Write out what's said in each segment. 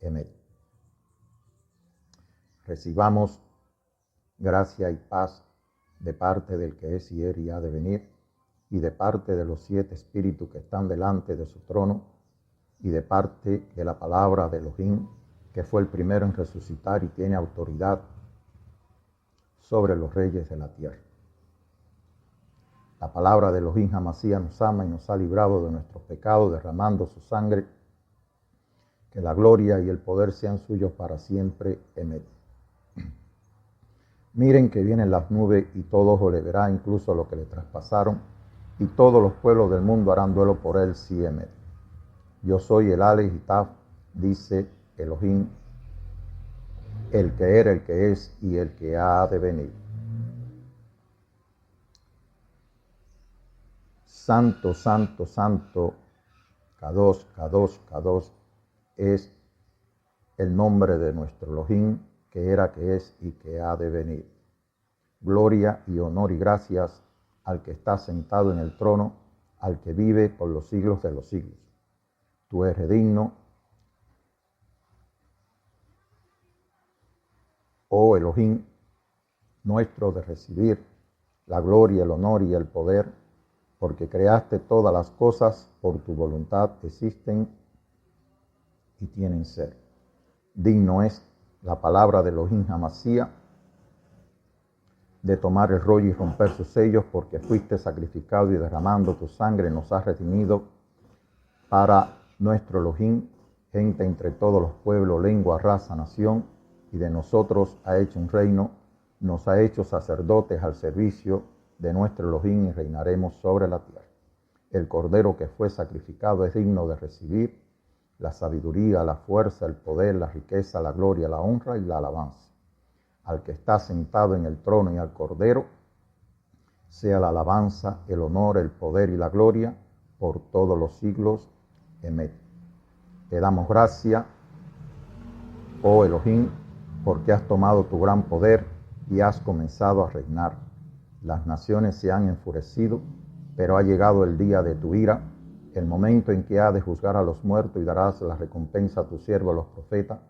Emet. Recibamos gracia y paz de parte del que es y era y ha de venir, y de parte de los 7 espíritus que están delante de su trono, y de parte de la palabra de Elohim, que fue el primero en resucitar y tiene autoridad sobre los reyes de la tierra. La palabra de Elohim Hamashiach nos ama y nos ha librado de nuestros pecados, derramando su sangre. Que la gloria y el poder sean suyos para siempre. Emet. Miren que vienen las nubes y todo ojo le verá, incluso lo que le traspasaron, y todos los pueblos del mundo harán duelo por él. Sí, Emet. Yo soy el Aleph y Taf, dice Elohim, el que era, el que es y el que ha de venir. Santo, santo, santo, Kadosh, Kadosh, Kadosh, es el nombre de nuestro Elohim, que era, que es y que ha de venir. Gloria y honor y gracias al que está sentado en el trono, al que vive por los siglos de los siglos. Tú eres digno, oh Elohim, nuestro, de recibir la gloria, el honor y el poder, porque creaste todas las cosas, por tu voluntad existen y tienen ser. Digno es la palabra de Elohim Hamashiach de tomar el rollo y romper sus sellos, porque fuiste sacrificado y derramando tu sangre nos has redimido para nuestro Elohim, gente entre todos los pueblos, lengua, raza, nación, y de nosotros ha hecho un reino, nos ha hecho sacerdotes al servicio de nuestro Elohim y reinaremos sobre la tierra. El Cordero que fue sacrificado es digno de recibir la sabiduría, la fuerza, el poder, la riqueza, la gloria, la honra y la alabanza. Al que está sentado en el trono y al Cordero, sea la alabanza, el honor, el poder y la gloria por todos los siglos. Emet. Te damos gracia, oh Elohim, porque has tomado tu gran poder y has comenzado a reinar. Las naciones se han enfurecido, pero ha llegado el día de tu ira, el momento en que has de juzgar a los muertos y darás la recompensa a tus siervos, los profetas,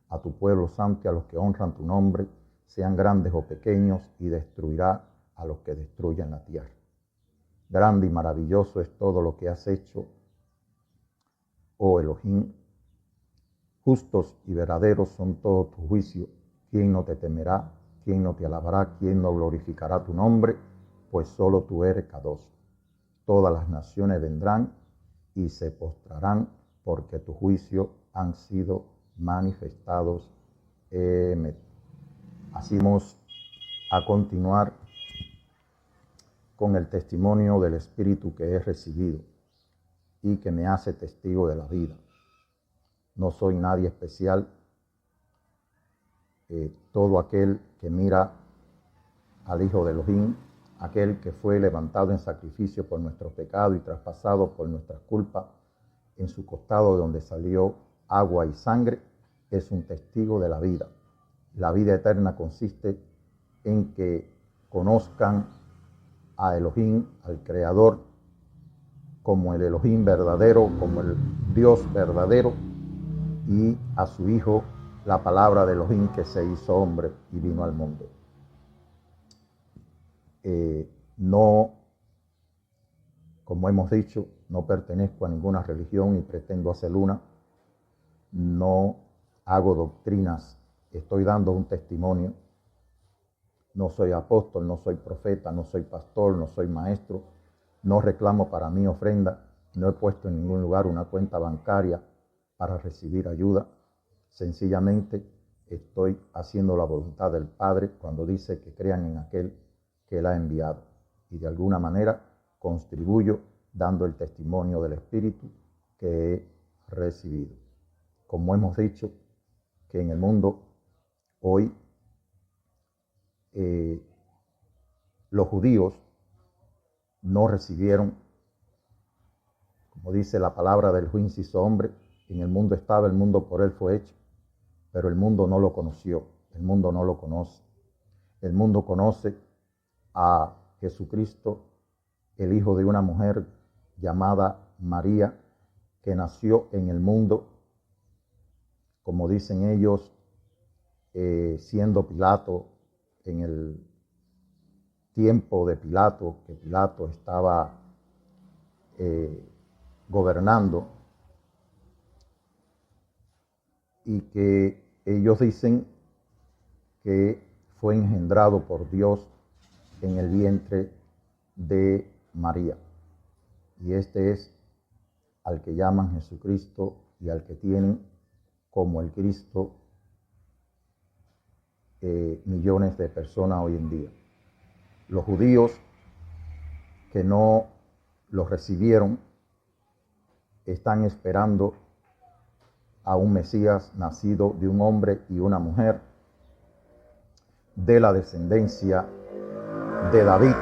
a tu pueblo santo y a los que honran tu nombre, sean grandes o pequeños, y destruirá a los que destruyen la tierra. Grande y maravilloso es todo lo que has hecho, oh Elohim. Justos y verdaderos son todos tus juicios. ¿Quién no te temerá? ¿Quién no te alabará? ¿Quién no glorificará tu nombre? Pues solo tú eres Kadosh. Todas las naciones vendrán y se postrarán, porque tus juicios han sido manifestados. Así vamos a continuar con el testimonio del Espíritu que he recibido y que me hace testigo de la vida. No soy nadie especial. Todo aquel que mira al Hijo de Elohim, aquel que fue levantado en sacrificio por nuestro pecado y traspasado por nuestras culpas, en su costado de donde salió agua y sangre, es un testigo de la vida. La vida eterna consiste en que conozcan a Elohim, al Creador, como el Elohim verdadero, como el Dios verdadero, y a su Hijo, la palabra de Elohim que se hizo hombre y vino al mundo. No, como hemos dicho, no pertenezco a ninguna religión y pretendo hacer una. No hago doctrinas, estoy dando un testimonio. No soy apóstol, no soy profeta, no soy pastor, no soy maestro. No reclamo para mí ofrenda. No he puesto en ningún lugar una cuenta bancaria para recibir ayuda. Sencillamente estoy haciendo la voluntad del Padre cuando dice que crean en aquel que Él ha enviado. Y de alguna manera contribuyo dando el testimonio del Espíritu que he recibido. Como hemos dicho, que en el mundo hoy los judíos no recibieron, como dice la palabra del juez inciso hombre, en el mundo estaba, el mundo por él fue hecho, pero el mundo no lo conoció, el mundo no lo conoce. El mundo conoce a Jesucristo, el hijo de una mujer llamada María, que nació en el mundo como dicen ellos, siendo Pilato en el tiempo de Pilato, que Pilato estaba gobernando, y que ellos dicen que fue engendrado por Dios en el vientre de María. Y este es al que llaman Jesucristo y al que tienen como el Cristo millones de personas hoy en día. Los judíos que no lo recibieron están esperando a un Mesías nacido de un hombre y una mujer, de la descendencia de David.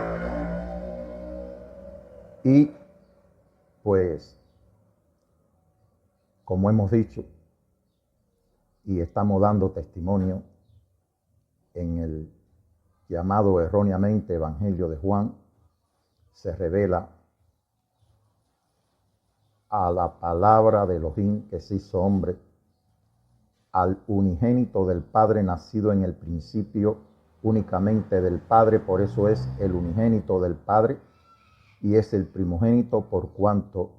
Y pues, como hemos dicho y estamos dando testimonio en el llamado erróneamente Evangelio de Juan, se revela a la palabra de Elohim que se hizo hombre, al unigénito del Padre nacido en el principio únicamente del Padre, por eso es el unigénito del Padre y es el primogénito por cuanto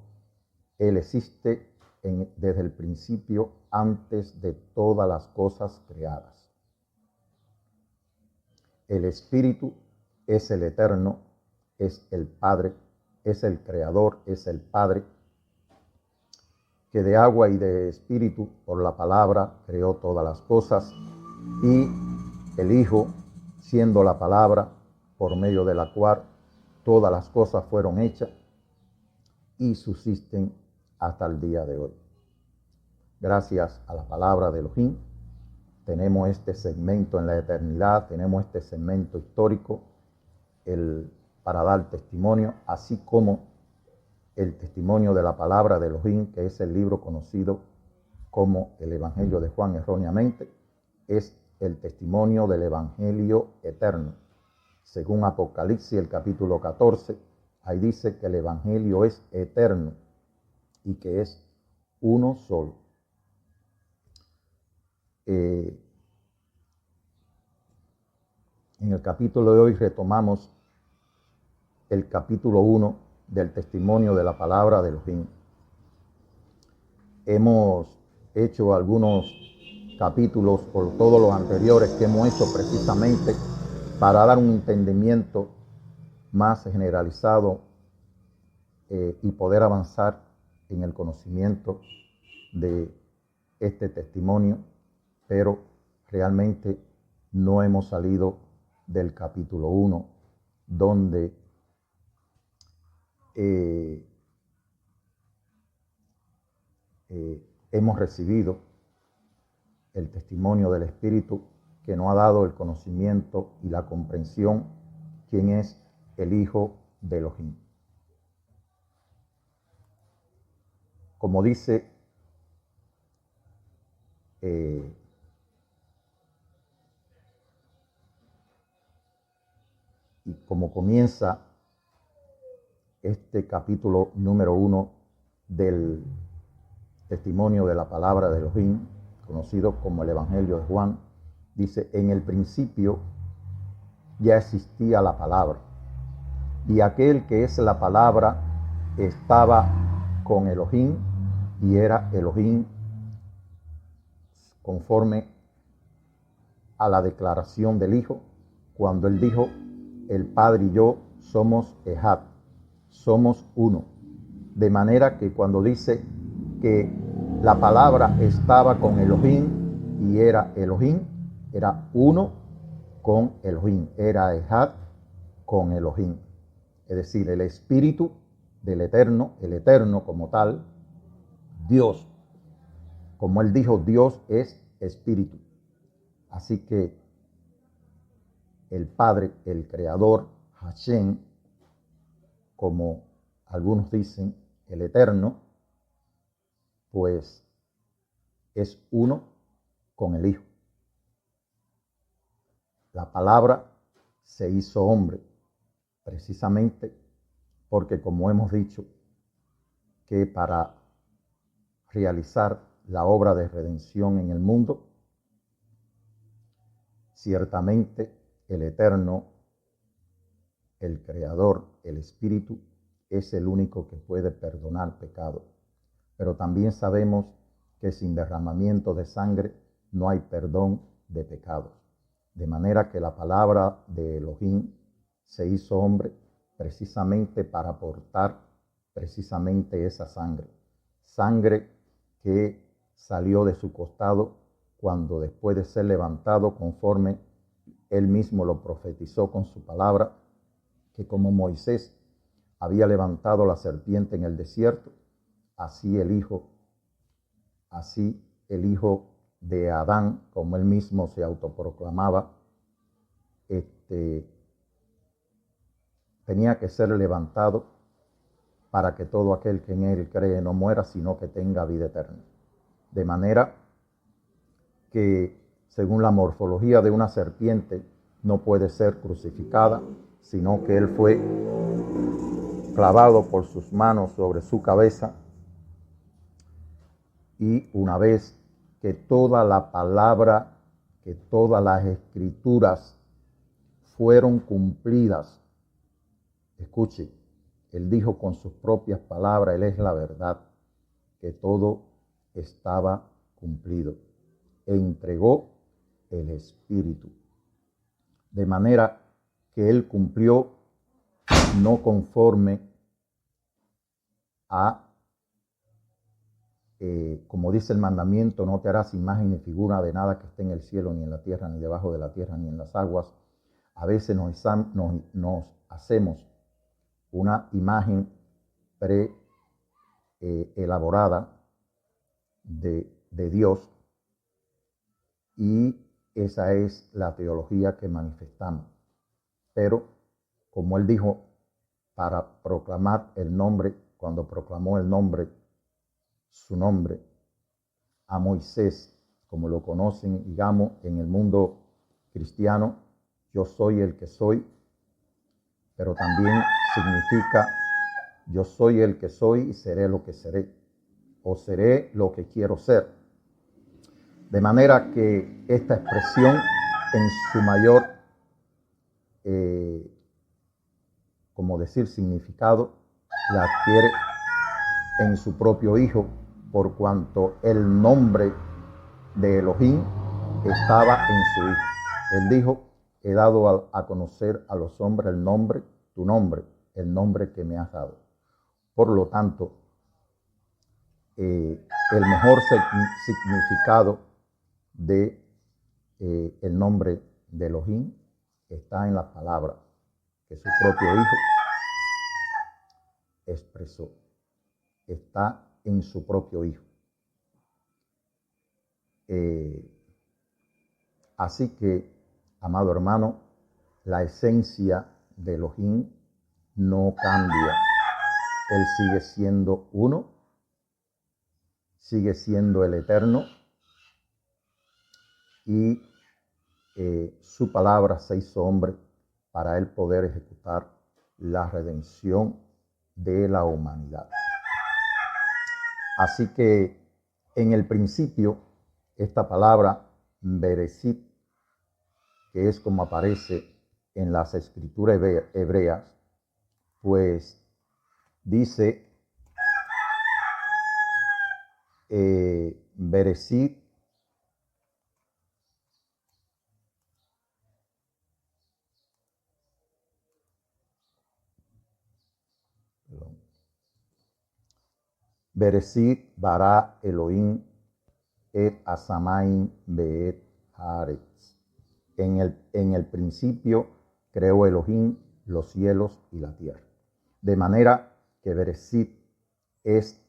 Él existe desde el principio antes de todas las cosas creadas. El Espíritu es el Eterno, es el Padre, es el Creador, es el Padre, que de agua y de espíritu por la palabra creó todas las cosas, y el Hijo, siendo la palabra por medio de la cual todas las cosas fueron hechas y subsisten hasta el día de hoy. Gracias a la palabra de Elohim, tenemos este segmento en la eternidad, tenemos este segmento histórico para dar testimonio, así como el testimonio de la palabra de Elohim, que es el libro conocido como el Evangelio de Juan erróneamente, es el testimonio del Evangelio eterno. Según Apocalipsis, el capítulo 14, ahí dice que el Evangelio es eterno y que es uno solo. En el capítulo de hoy retomamos el capítulo 1 del testimonio de la palabra de Elohim. Hemos hecho algunos capítulos por todos los anteriores que hemos hecho precisamente para dar un entendimiento más generalizado y poder avanzar en el conocimiento de este testimonio, pero realmente no hemos salido del capítulo 1, donde hemos recibido el testimonio del Espíritu que nos ha dado el conocimiento y la comprensión quién es el Hijo de Elohim. Como dice y como comienza este capítulo número 1 del testimonio de la palabra de Elohim, conocido como el Evangelio de Juan, dice: en el principio ya existía la palabra, y aquel que es la palabra estaba con Elohim, y era Elohim conforme a la declaración del Hijo, cuando él dijo: el Padre y yo somos Ejad, somos uno. De manera que cuando dice que la palabra estaba con Elohim y era Elohim, era uno con Elohim, era Ejad con Elohim. Es decir, el Espíritu del Eterno, el Eterno como tal, Dios. Como él dijo, Dios es Espíritu. Así que el Padre, el Creador, Hashem, como algunos dicen, el Eterno, pues es uno con el Hijo. La palabra se hizo hombre, precisamente porque, como hemos dicho, que para realizar la obra de redención en el mundo, ciertamente el Eterno, el Creador, el Espíritu, es el único que puede perdonar pecado. Pero también sabemos que sin derramamiento de sangre no hay perdón de pecados. De manera que la palabra de Elohim se hizo hombre precisamente para aportar precisamente esa sangre. Sangre que salió de su costado cuando después de ser levantado, conforme él mismo lo profetizó con su palabra, que como Moisés había levantado la serpiente en el desierto, así el Hijo de Adán, como él mismo se autoproclamaba, tenía que ser levantado para que todo aquel que en él cree no muera, sino que tenga vida eterna. De manera que, según la morfología de una serpiente, no puede ser crucificada, sino que él fue clavado por sus manos sobre su cabeza, y una vez que toda la palabra, que todas las escrituras fueron cumplidas, escuche, él dijo con sus propias palabras, él es la verdad, que todo estaba cumplido, e entregó el Espíritu. De manera que él cumplió no conforme a, como dice el mandamiento, no te harás imagen ni figura de nada que esté en el cielo, ni en la tierra, ni debajo de la tierra, ni en las aguas. A veces nos hacemos una imagen elaborada de Dios, y esa es la teología que manifestamos. Pero, como él dijo, para proclamar el nombre, cuando proclamó el nombre, su nombre, a Moisés, como lo conocen, digamos, en el mundo cristiano, yo soy el que soy, pero también significa yo soy el que soy y seré lo que seré, o seré lo que quiero ser. De manera que esta expresión en su mayor, como decir, significado, la adquiere en su propio Hijo, por cuanto el nombre de Elohim estaba en su Hijo. Él dijo, he dado a conocer a los hombres el nombre, tu nombre, el nombre que me has dado. Por lo tanto, el mejor significado de el nombre de Elohim está en la palabra que su propio Hijo expresó. Está en su propio Hijo. Así que, amado hermano, la esencia de Elohim no cambia. Él sigue siendo uno, sigue siendo el Eterno, y su palabra se hizo hombre para él poder ejecutar la redención de la humanidad. Así que en el principio, esta palabra Bereshit, que es como aparece en las escrituras hebreas, pues dice Bereshit, Bereshit bara Elohim et asamaim beet haaretz. En el principio creó Elohim los cielos y la tierra. De manera que Bereshit es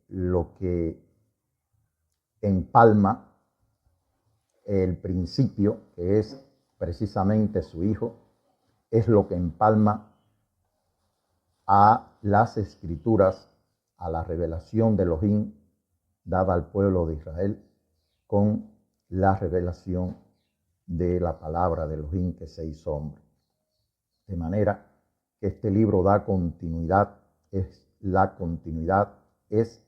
lo que empalma el principio, que es precisamente su Hijo, es lo que empalma a las escrituras, a la revelación de Elohim dada al pueblo de Israel, con la revelación de la palabra de Elohim que se hizo hombre. De manera que este libro da continuidad, es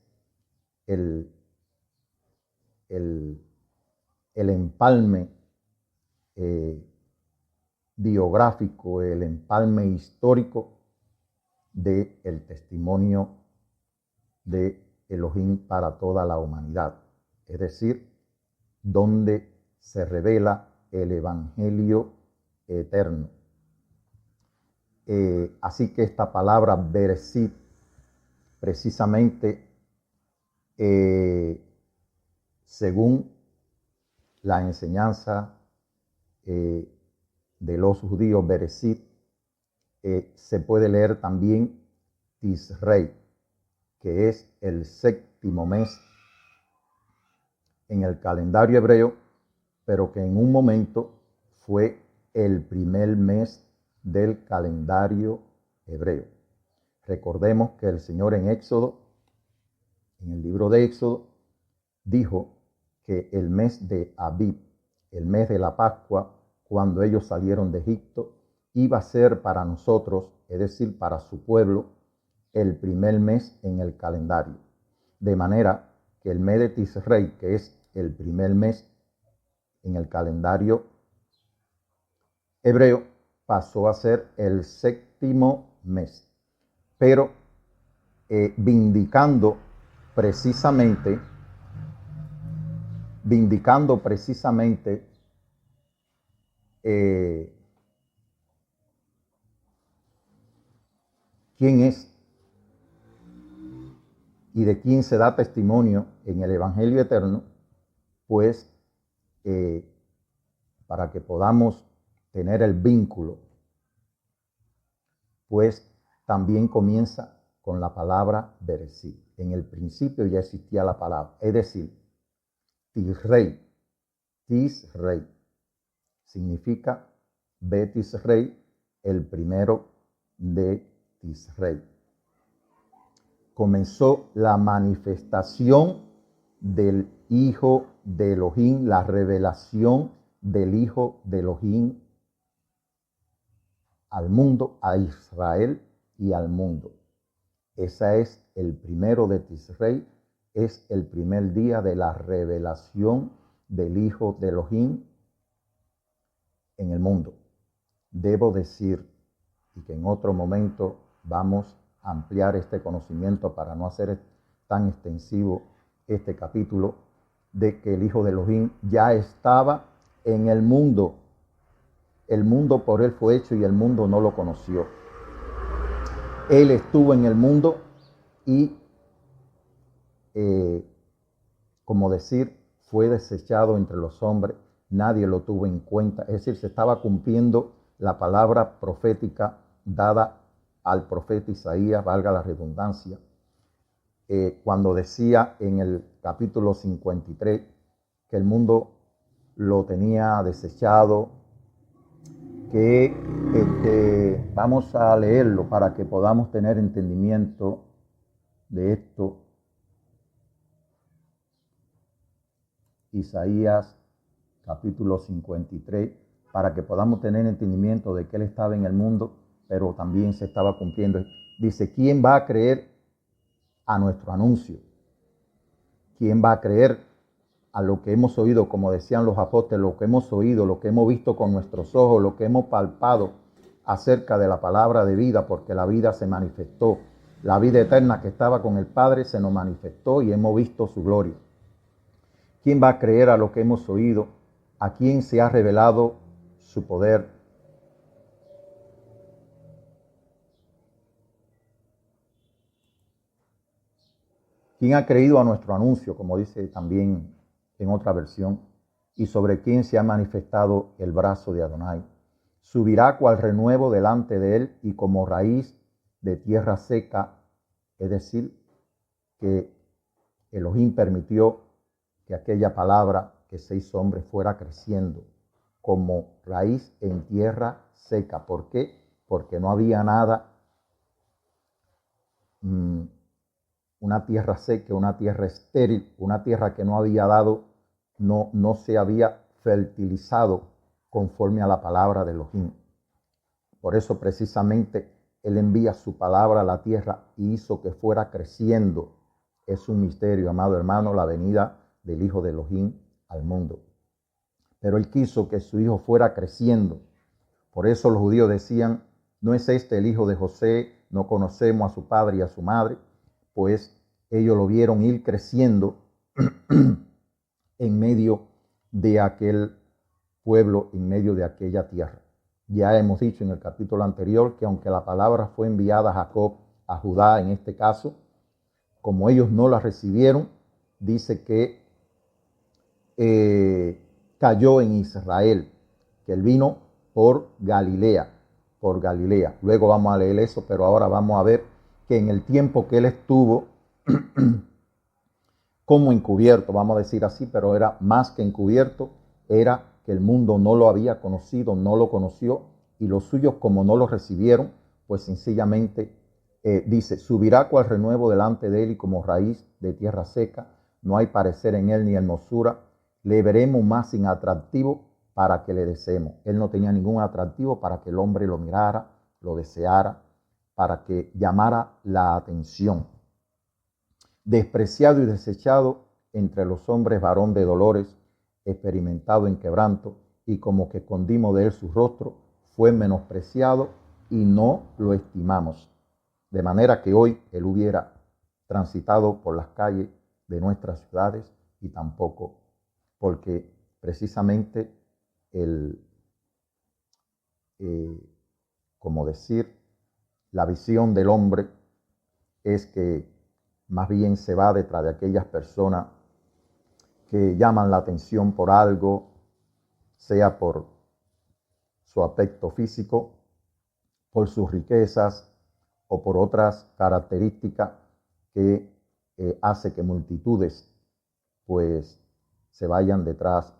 el, el, el empalme biográfico, el empalme histórico del testimonio de Elohim para toda la humanidad, es decir, donde se revela el Evangelio eterno. Así que esta palabra Bereshit, precisamente, según la enseñanza de los judíos, Bereshit, se puede leer también Tisrei, que es el séptimo mes en el calendario hebreo, pero que en un momento fue el primer mes del calendario hebreo. Recordemos que el Señor en Éxodo, en el libro de Éxodo, dijo que el mes de Abib, el mes de la Pascua, cuando ellos salieron de Egipto, iba a ser para nosotros, es decir, para su pueblo, el primer mes en el calendario. De manera que el mes de Tisrei, que es el primer mes en el calendario hebreo, pasó a ser el séptimo mes. Pero vindicando precisamente quién es y de quién se da testimonio en el Evangelio eterno, pues para que podamos tener el vínculo, pues también comienza con la palabra Bereshit. En el principio ya existía la palabra, es decir, Tisrei significa Betisrei, el primero de Tisrei. Comenzó la manifestación del Hijo de Elohim, la revelación del Hijo de Elohim al mundo, a Israel y al mundo. Esa es el primero de Tisrei, es el primer día de la revelación del Hijo de Elohim en el mundo. Debo decir, y que en otro momento vamos a ampliar este conocimiento para no hacer tan extensivo este capítulo, de que el Hijo de Elohim ya estaba en el mundo. El mundo por él fue hecho y el mundo no lo conoció. Él estuvo en el mundo y, como decir, fue desechado entre los hombres. Nadie lo tuvo en cuenta. Es decir, se estaba cumpliendo la palabra profética dada al profeta Isaías, valga la redundancia, cuando decía en el capítulo 53 que el mundo lo tenía desechado, que vamos a leerlo para que podamos tener entendimiento de esto. Isaías capítulo 53, para que podamos tener entendimiento de que él estaba en el mundo, pero también se estaba cumpliendo. Dice, ¿quién va a creer a nuestro anuncio? ¿Quién va a creer a lo que hemos oído? Como decían los apóstoles, lo que hemos oído, lo que hemos visto con nuestros ojos, lo que hemos palpado acerca de la palabra de vida, porque la vida se manifestó. La vida eterna que estaba con el Padre se nos manifestó y hemos visto su gloria. ¿Quién va a creer a lo que hemos oído? ¿A quién se ha revelado su poder? ¿Quién ha creído a nuestro anuncio? Como dice también en otra versión. ¿Y sobre quién se ha manifestado el brazo de Adonai? Subirá cual renuevo delante de él y como raíz de tierra seca. Es decir, que Elohim permitió que aquella palabra que se hizo hombre fuera creciendo como raíz en tierra seca. ¿Por qué? Porque no había nada, una tierra seca, una tierra estéril, una tierra que no había dado, no se había fertilizado conforme a la palabra de Elohim. Por eso precisamente él envía su palabra a la tierra y hizo que fuera creciendo es un misterio, amado hermano, la venida del Hijo de Elohim al mundo. Pero él quiso que su hijo fuera creciendo. Por eso los judíos decían, ¿no es este el hijo de José? No conocemos a su padre y a su madre. Pues ellos lo vieron ir creciendo en medio de aquel pueblo, en medio de aquella tierra. Ya hemos dicho en el capítulo anterior que aunque la palabra fue enviada a Jacob, a Judá en este caso, como ellos no la recibieron, dice que cayó en Israel, que él vino por Galilea. Luego vamos a leer eso, pero ahora vamos a ver que en el tiempo que él estuvo como encubierto, vamos a decir así, pero era más que encubierto, era que el mundo no lo había conocido, no lo conoció, y los suyos como no lo recibieron, pues sencillamente dice, subirá cual renuevo delante de él y como raíz de tierra seca, no hay parecer en él ni hermosura, le veremos más sin atractivo para que le deseemos. Él no tenía ningún atractivo para que el hombre lo mirara, lo deseara, para que llamara la atención. Despreciado y desechado entre los hombres, varón de dolores, experimentado en quebranto, y como que escondimos de él su rostro, fue menospreciado y no lo estimamos. De manera que hoy él hubiera transitado por las calles de nuestras ciudades y tampoco, porque precisamente como decir, la visión del hombre es que más bien se va detrás de aquellas personas que llaman la atención por algo, sea por su aspecto físico, por sus riquezas o por otras características que hace que multitudes pues se vayan detrás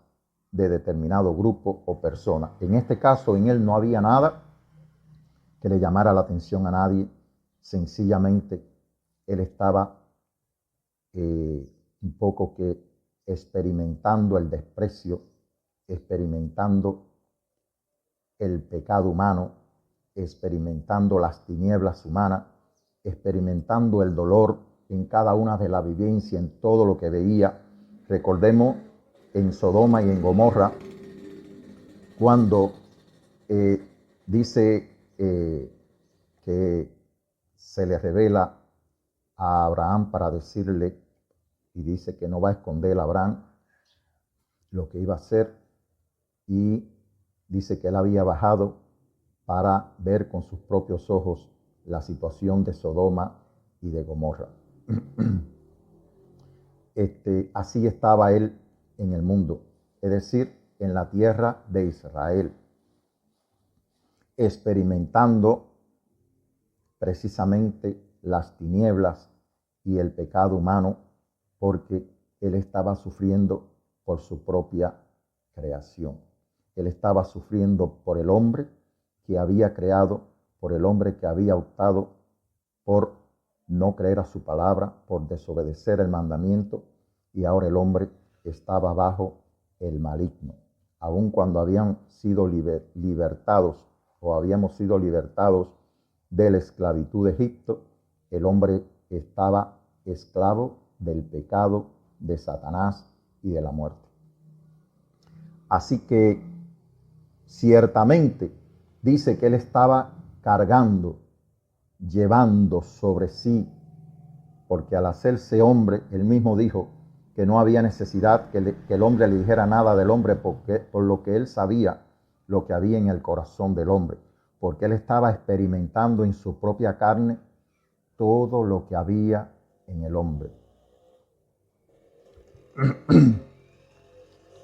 de determinado grupo o persona. En este caso, en él no había nada que le llamara la atención a nadie. Sencillamente, él estaba un poco que experimentando el desprecio, experimentando el pecado humano, experimentando las tinieblas humanas, experimentando el dolor en cada una de las vivencias, en todo lo que veía. Recordemos en Sodoma y en Gomorra, cuando dice que se le revela a Abraham para decirle, y dice que no va a esconder a Abraham lo que iba a hacer, y dice que él había bajado para ver con sus propios ojos la situación de Sodoma y de Gomorra. Así estaba él en el mundo, es decir, en la tierra de Israel, experimentando precisamente las tinieblas y el pecado humano, porque él estaba sufriendo por su propia creación. Él estaba sufriendo por el hombre que había creado, por el hombre que había optado por no creer a su palabra, por desobedecer el mandamiento, y ahora el hombre estaba bajo el maligno. Aun cuando habían sido libertados o habíamos sido libertados de la esclavitud de Egipto, el hombre estaba esclavo del pecado, de Satanás y de la muerte. Así que ciertamente dice que él estaba cargando, llevando sobre sí, porque al hacerse hombre, él mismo dijo que no había necesidad que el hombre le dijera nada del hombre, por lo que él sabía lo que había en el corazón del hombre, porque él estaba experimentando en su propia carne todo lo que había en el hombre.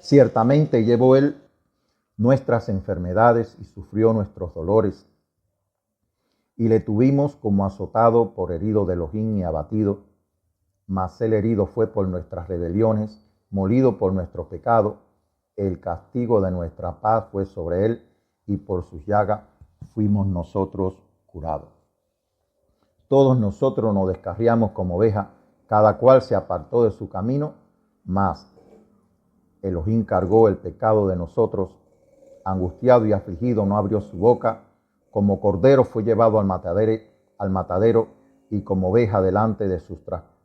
Ciertamente llevó él nuestras enfermedades y sufrió nuestros dolores, y le tuvimos como azotado por herido de Elohim y abatido, mas el herido fue por nuestras rebeliones, molido por nuestro pecado, el castigo de nuestra paz fue sobre él, y por sus llagas fuimos nosotros curados. Todos nosotros nos descarriamos como ovejas, cada cual se apartó de su camino, mas Elohim cargó el pecado de nosotros. Angustiado y afligido no abrió su boca, como cordero fue llevado al matadero, y como oveja delante de sus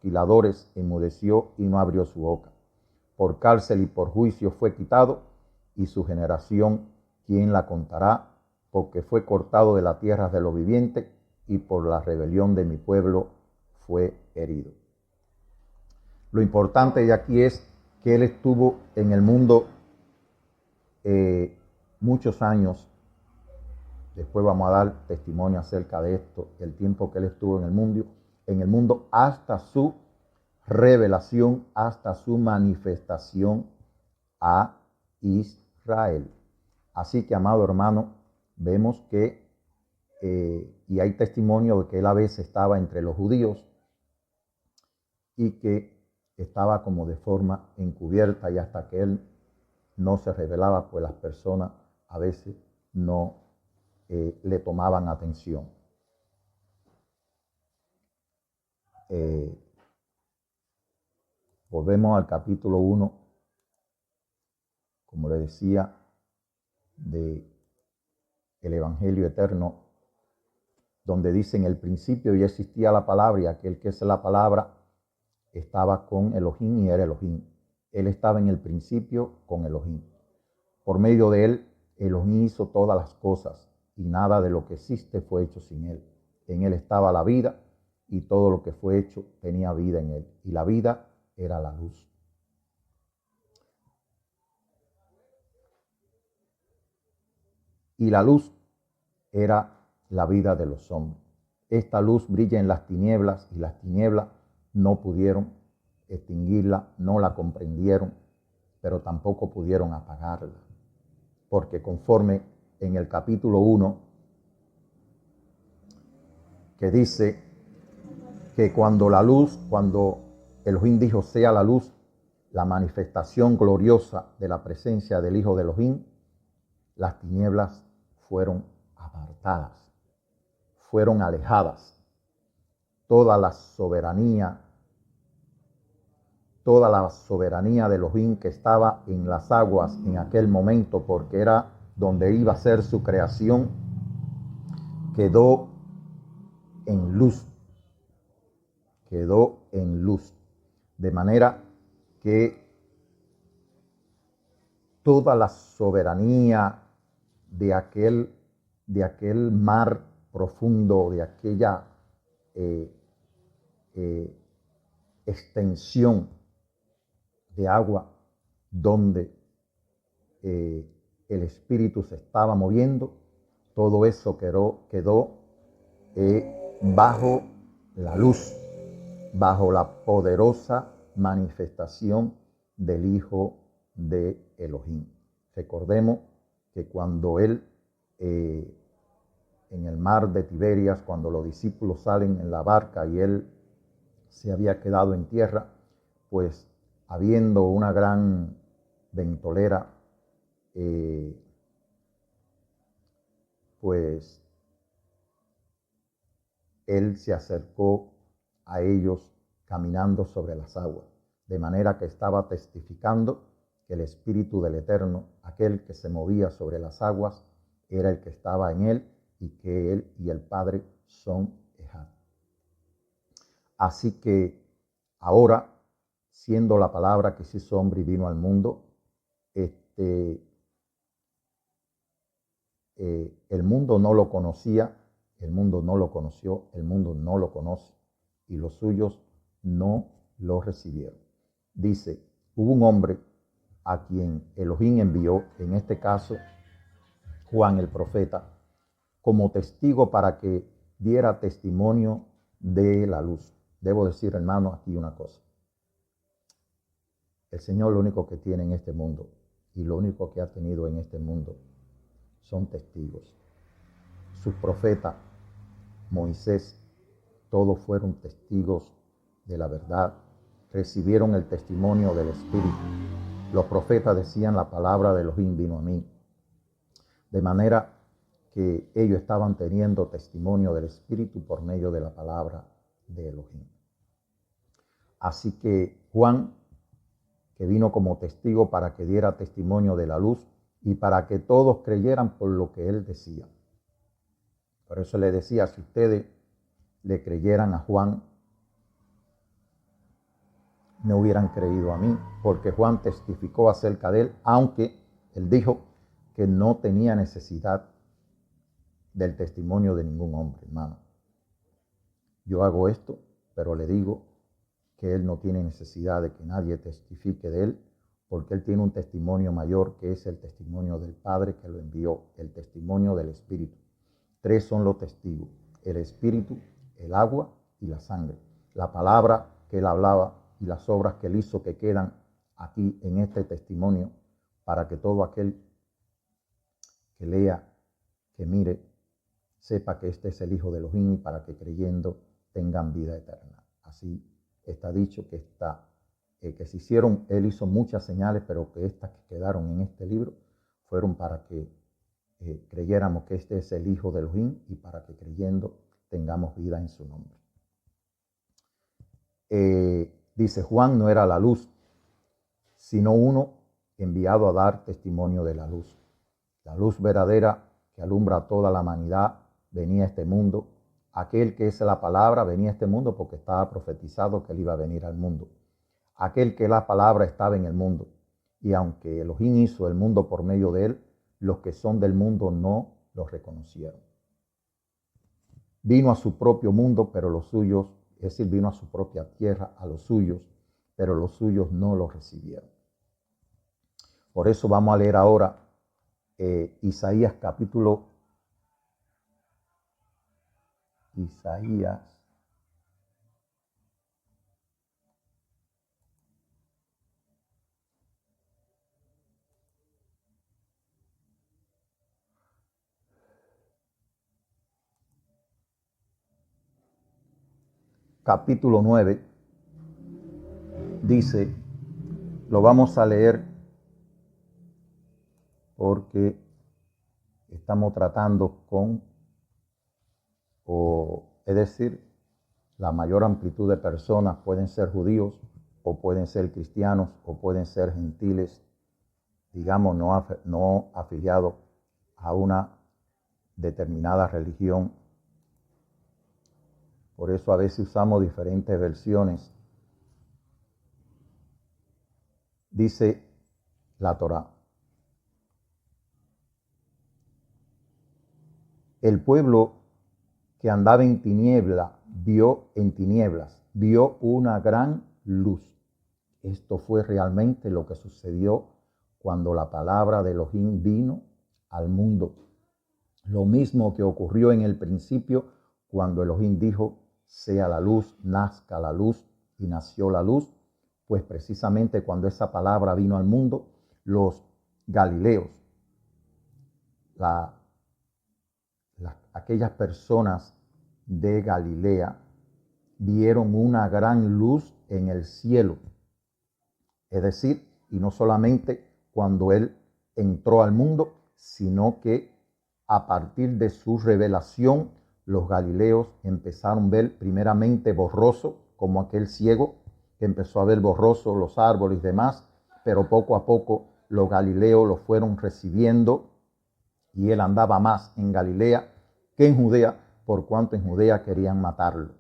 trasquiladores enmudeció y no abrió su boca. Por cárcel y por juicio fue quitado, y su generación, ¿quién la contará? Porque fue cortado de la tierra de los vivientes, y por la rebelión de mi pueblo fue herido. Lo importante de aquí es que él estuvo en el mundo muchos años. Después vamos a dar testimonio acerca de esto, el tiempo que él estuvo en el mundo hasta su revelación, hasta su manifestación a Israel. Así que, amado hermano, vemos que, y hay testimonio de que él a veces estaba entre los judíos y que estaba como de forma encubierta, y hasta que él no se revelaba, pues las personas a veces no le tomaban atención. Volvemos al capítulo 1, como le decía, de el Evangelio Eterno, donde dice: en el principio ya existía la palabra, y aquel que es la palabra estaba con Elohim y era Elohim. Él estaba en el principio con Elohim. Por medio de él, Elohim hizo todas las cosas, y nada de lo que existe fue hecho sin él. En él estaba la vida, y todo lo que fue hecho tenía vida en él. Y la vida era la luz. Y la luz era la vida de los hombres. Esta luz brilla en las tinieblas, y las tinieblas no pudieron extinguirla, no la comprendieron, pero tampoco pudieron apagarla. Porque conforme en el capítulo 1, que dice que cuando Elohim dijo sea la luz, la manifestación gloriosa de la presencia del Hijo de Elohim, las tinieblas fueron apartadas, fueron alejadas. Toda la soberanía de Elohim que estaba en las aguas en aquel momento, porque era donde iba a ser su creación, quedó en luz. Quedó en luz. De manera que toda la soberanía de aquel mar profundo, de aquella extensión de agua donde el Espíritu se estaba moviendo, todo eso quedó bajo la luz, bajo la poderosa manifestación del Hijo de Elohim. Recordemos que cuando él, en el mar de Tiberias, cuando los discípulos salen en la barca y él se había quedado en tierra, pues habiendo una gran ventolera, pues él se acercó a ellos caminando sobre las aguas, de manera que estaba testificando que el Espíritu del Eterno, aquel que se movía sobre las aguas, era el que estaba en él, y que él y el Padre son Ejad. Así que ahora, siendo la palabra que se hizo hombre y vino al mundo, el mundo no lo conocía, el mundo no lo conoció, el mundo no lo conoce, y los suyos no lo recibieron. Dice, hubo un hombre a quien Elohim envió, en este caso Juan el profeta, como testigo para que diera testimonio de la luz. Debo decir, hermano, aquí una cosa. El Señor lo único que tiene en este mundo, y lo único que ha tenido en este mundo, son testigos. Sus profetas, Moisés, todos fueron testigos de la verdad, recibieron el testimonio del Espíritu. Los profetas decían, la palabra de Elohim vino a mí. De manera que ellos estaban teniendo testimonio del Espíritu por medio de la palabra de Elohim. Así que Juan, que vino como testigo para que diera testimonio de la luz y para que todos creyeran por lo que él decía. Por eso le decía, si ustedes le creyeran a Juan, me hubieran creído a mí, porque Juan testificó acerca de él, aunque él dijo que no tenía necesidad del testimonio de ningún hombre, hermano. Yo hago esto, pero le digo que él no tiene necesidad de que nadie testifique de él, porque él tiene un testimonio mayor, que es el testimonio del Padre que lo envió, el testimonio del Espíritu. 3 son los testigos: el Espíritu, el agua y la sangre. La palabra que él hablaba y las obras que él hizo, que quedan aquí en este testimonio, para que todo aquel que lea, que mire, sepa que este es el Hijo de Elohim, y para que creyendo tengan vida eterna. Así está dicho que se hicieron, él hizo muchas señales, pero que estas que quedaron en este libro fueron para que creyéramos que este es el Hijo de Elohim, y para que creyendo tengamos vida en su nombre. Dice, Juan no era la luz, sino uno enviado a dar testimonio de la luz. La luz verdadera que alumbra a toda la humanidad venía a este mundo. Aquel que es la palabra venía a este mundo porque estaba profetizado que él iba a venir al mundo. Aquel que la palabra estaba en el mundo. Y aunque Elohim hizo el mundo por medio de él, los que son del mundo no lo reconocieron. Vino a su propio mundo, pero los suyos, es decir, vino a su propia tierra, a los suyos, pero los suyos no lo recibieron. Por eso vamos a leer ahora Isaías capítulo 9, dice, lo vamos a leer porque estamos tratando es decir, la mayor amplitud de personas pueden ser judíos, o pueden ser cristianos, o pueden ser gentiles, digamos, no afiliados a una determinada religión. Por eso a veces usamos diferentes versiones. Dice la Torá: el pueblo que andaba en tinieblas vio una gran luz. Esto fue realmente lo que sucedió cuando la palabra de Elohim vino al mundo. Lo mismo que ocurrió en el principio cuando Elohim dijo, sea la luz, nazca la luz, y nació la luz. Pues precisamente cuando esa palabra vino al mundo, los galileos, aquellas personas de Galilea, vieron una gran luz en el cielo. Es decir, y no solamente cuando él entró al mundo, sino que a partir de su revelación, los galileos empezaron a ver primeramente borroso, como aquel ciego que empezó a ver borroso los árboles y demás, pero poco a poco los galileos lo fueron recibiendo, y él andaba más en Galilea que en Judea, por cuanto en Judea querían matarlo.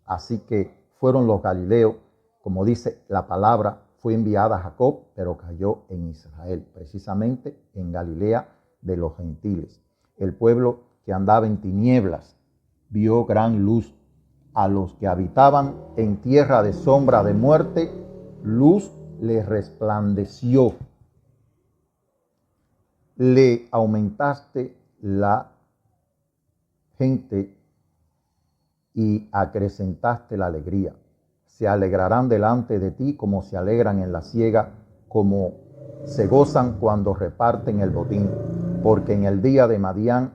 Así que fueron los galileos, como dice la palabra, fue enviada a Jacob, pero cayó en Israel, precisamente en Galilea de los gentiles. El pueblo que andaba en tinieblas vio gran luz. A los que habitaban en tierra de sombra de muerte, luz les resplandeció. Le aumentaste la gente y acrecentaste la alegría. Se alegrarán delante de ti como se alegran en la siega, como se gozan cuando reparten el botín. Porque en el día de Madián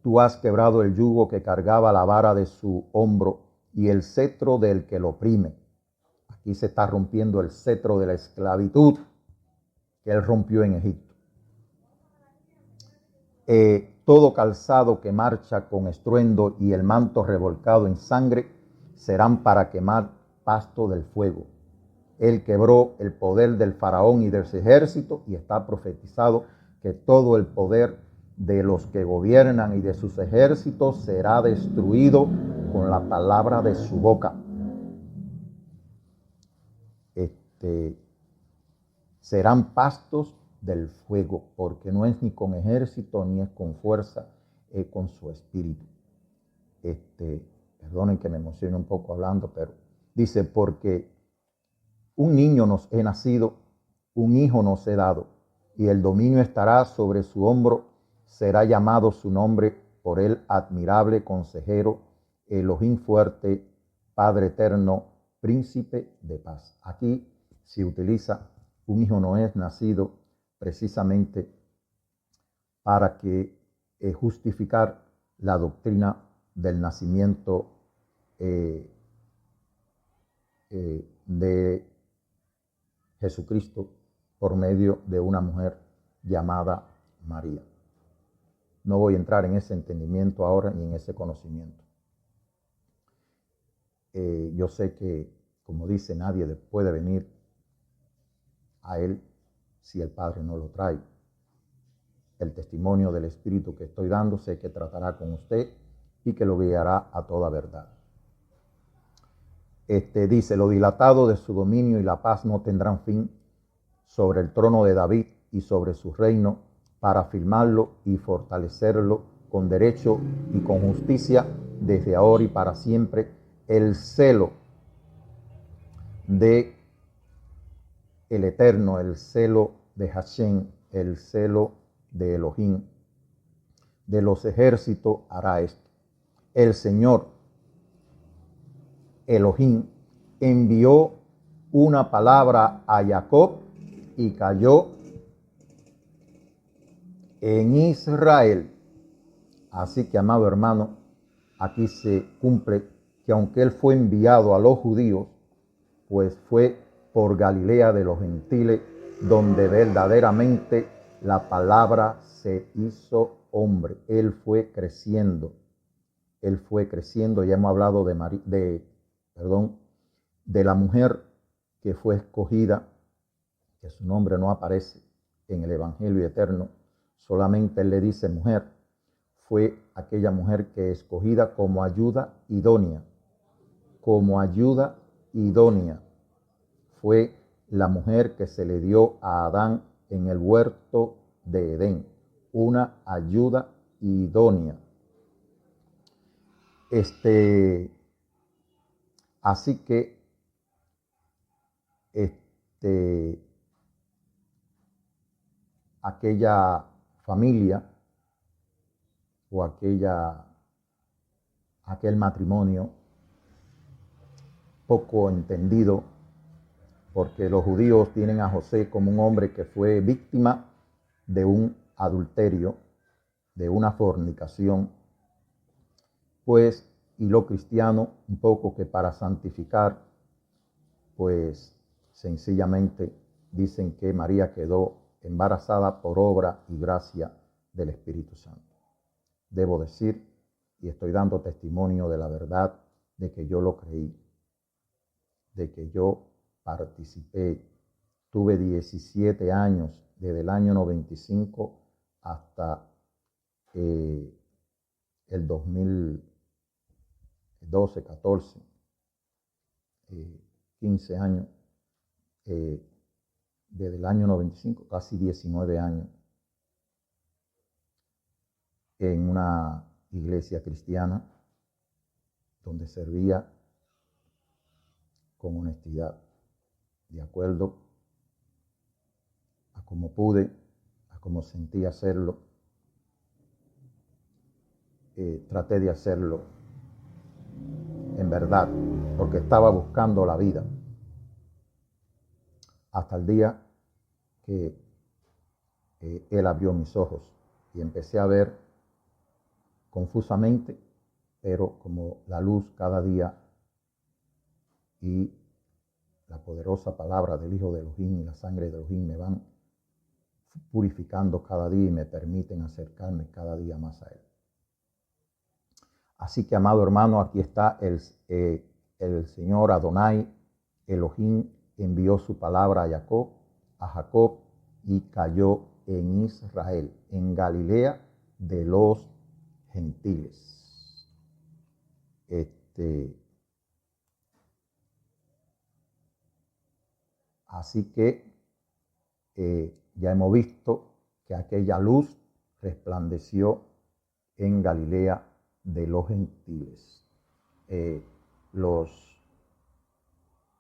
tú has quebrado el yugo que cargaba la vara de su hombro y el cetro del que lo oprime. Aquí se está rompiendo el cetro de la esclavitud que él rompió en Egipto. Todo calzado que marcha con estruendo y el manto revolcado en sangre serán para quemar pasto del fuego. Él quebró el poder del faraón y del ejército, y está profetizado que todo el poder de los que gobiernan y de sus ejércitos será destruido con la palabra de su boca. serán pastos del fuego, porque no es ni con ejército, ni es con fuerza, es con su espíritu. Perdonen que me emocione un poco hablando, pero dice, porque un niño nos he nacido, un hijo nos he dado, y el dominio estará sobre su hombro, será llamado su nombre por él admirable consejero, Elohim fuerte, Padre eterno, príncipe de paz. Aquí se utiliza un hijo no es nacido precisamente para que justificar la doctrina del nacimiento de Jesucristo por medio de una mujer llamada María. No voy a entrar en ese entendimiento ahora ni en ese conocimiento. Yo sé que, como dice, nadie puede venir a Él si el Padre no lo trae. El testimonio del Espíritu que estoy dando sé que tratará con usted y que lo guiará a toda verdad. Dice, lo dilatado de su dominio y la paz no tendrán fin sobre el trono de David y sobre su reino, para afirmarlo y fortalecerlo con derecho y con justicia desde ahora y para siempre. El celo de el Eterno, el celo de Hashem, el celo de Elohim, de los ejércitos hará esto. El Señor Elohim envió una palabra a Jacob y cayó en Israel. Así que, amado hermano, aquí se cumple que aunque él fue enviado a los judíos, pues fue por Galilea de los gentiles, donde verdaderamente la palabra se hizo hombre. Él fue creciendo. Ya hemos hablado de la mujer que fue escogida, que su nombre no aparece en el Evangelio eterno, solamente él le dice mujer. Fue aquella mujer que es escogida como ayuda idónea. Fue la mujer que se le dio a Adán en el huerto de Edén, una ayuda idónea. Así que aquella familia o aquel matrimonio poco entendido, porque los judíos tienen a José como un hombre que fue víctima de un adulterio, de una fornicación, pues, y los cristianos un poco que para santificar, pues sencillamente dicen que María quedó embarazada por obra y gracia del Espíritu Santo. Debo decir, y estoy dando testimonio de la verdad, de que yo lo creí, de que yo participé. Tuve 17 años, desde el año 95 hasta el 2012, 14, 15 años, desde el año 95, casi 19 años, en una iglesia cristiana donde servía con honestidad, de acuerdo a cómo pude, a cómo sentí hacerlo. Traté de hacerlo en verdad, porque estaba buscando la vida. Hasta el día que él abrió mis ojos y empecé a ver confusamente, pero como la luz cada día, y la poderosa palabra del Hijo de Elohim y la sangre de Elohim me van purificando cada día y me permiten acercarme cada día más a Él. Así que, amado hermano, aquí está el Señor Adonai, Elohim, envió su palabra a Jacob, y cayó en Israel, en Galilea de los gentiles. Así que ya hemos visto que aquella luz resplandeció en Galilea de los gentiles.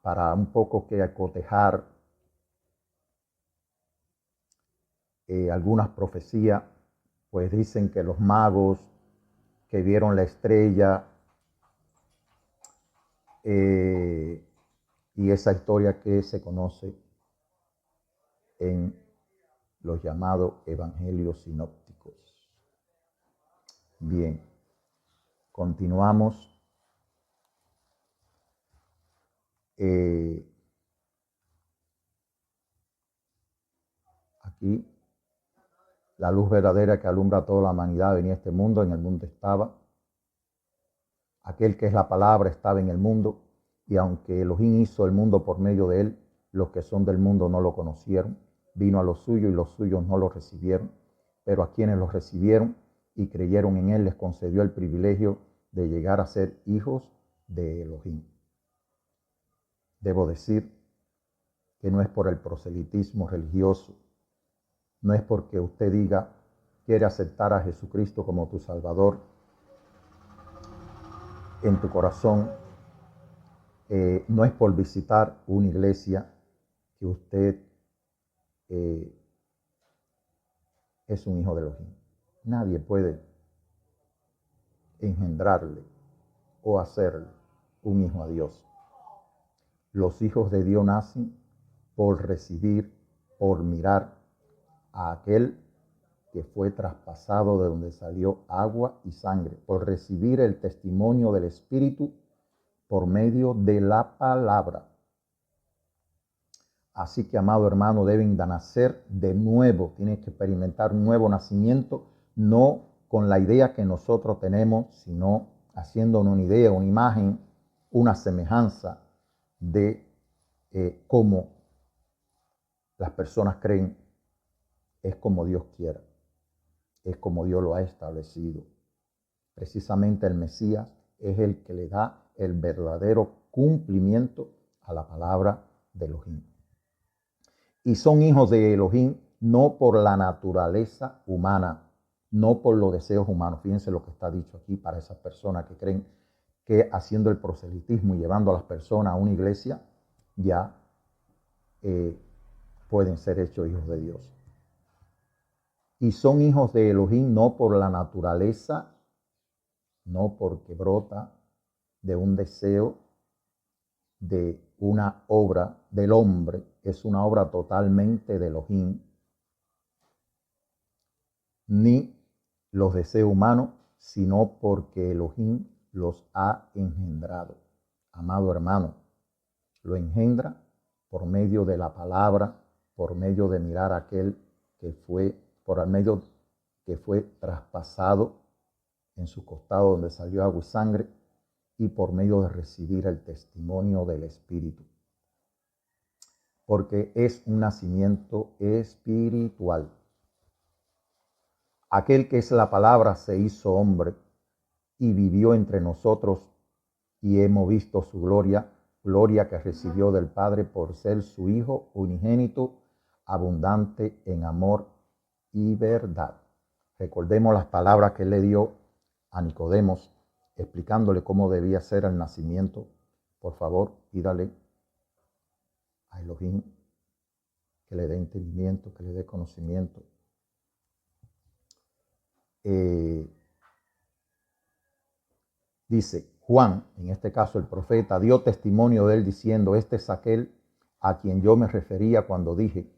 Para un poco que acotejar algunas profecías, pues dicen que los magos que vieron la estrella y esa historia que se conoce en los llamados evangelios sinópticos. Bien, continuamos. Aquí, la luz verdadera que alumbra a toda la humanidad venía a este mundo, en el mundo estaba. Aquel que es la palabra estaba en el mundo, y aunque Elohim hizo el mundo por medio de él, los que son del mundo no lo conocieron. Vino a los suyos y los suyos no lo recibieron, pero a quienes lo recibieron y creyeron en él les concedió el privilegio de llegar a ser hijos de Elohim. Debo decir que no es por el proselitismo religioso, no es porque usted diga, quiere aceptar a Jesucristo como tu Salvador en tu corazón, no es por visitar una iglesia que usted es un hijo de Elohim. Nadie puede engendrarle o hacerle un hijo a Dios. Los hijos de Dios nacen por recibir, por mirar a aquel que fue traspasado de donde salió agua y sangre, por recibir el testimonio del Espíritu por medio de la palabra. Así que, amado hermano, deben de nacer de nuevo, tienen que experimentar un nuevo nacimiento, no con la idea que nosotros tenemos, sino haciendo una idea, una imagen, una semejanza de cómo las personas creen, es como Dios quiera, es como Dios lo ha establecido. Precisamente el Mesías es el que le da el verdadero cumplimiento a la palabra de Elohim. Y son hijos de Elohim no por la naturaleza humana, no por los deseos humanos. Fíjense lo que está dicho aquí para esas personas que creen que haciendo el proselitismo y llevando a las personas a una iglesia, ya pueden ser hechos hijos de Dios. Y son hijos de Elohim no por la naturaleza, no porque brota de un deseo de una obra del hombre, es una obra totalmente de Elohim, ni los deseos humanos, sino porque Elohim los ha engendrado. Amado hermano, lo engendra por medio de la palabra, por medio de mirar a aquel que fue, por el medio que fue traspasado en su costado donde salió agua y sangre, y por medio de recibir el testimonio del Espíritu. Porque es un nacimiento espiritual. Aquel que es la palabra se hizo hombre y vivió entre nosotros, y hemos visto su gloria, gloria que recibió del Padre por ser su Hijo unigénito, abundante en amor y verdad. Recordemos las palabras que él le dio a Nicodemos, explicándole cómo debía ser el nacimiento. Por favor, pídale a Elohim que le dé entendimiento, que le dé conocimiento. Dice, Juan, en este caso el profeta, dio testimonio de él diciendo, este es aquel a quien yo me refería cuando dije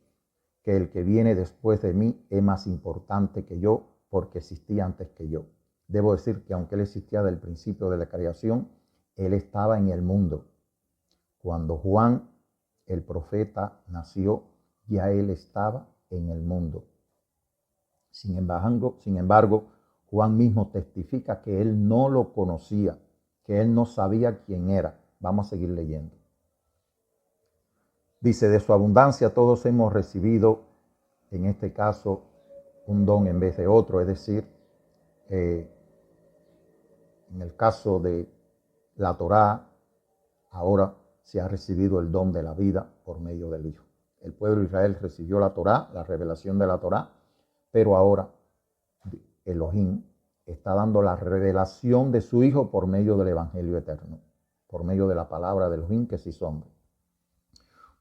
que el que viene después de mí es más importante que yo porque existía antes que yo. Debo decir que aunque él existía del principio de la creación, él estaba en el mundo. Cuando Juan, el profeta, nació, ya él estaba en el mundo. Sin embargo, Juan mismo testifica que él no lo conocía, que él no sabía quién era. Vamos a seguir leyendo. Dice, de su abundancia todos hemos recibido, en este caso, un don en vez de otro, es decir, en el caso de la Torá, ahora se ha recibido el don de la vida por medio del Hijo. El pueblo de Israel recibió la Torá, la revelación de la Torá, pero ahora Elohim está dando la revelación de su Hijo por medio del Evangelio eterno, por medio de la palabra de Elohim que se hizo hombre.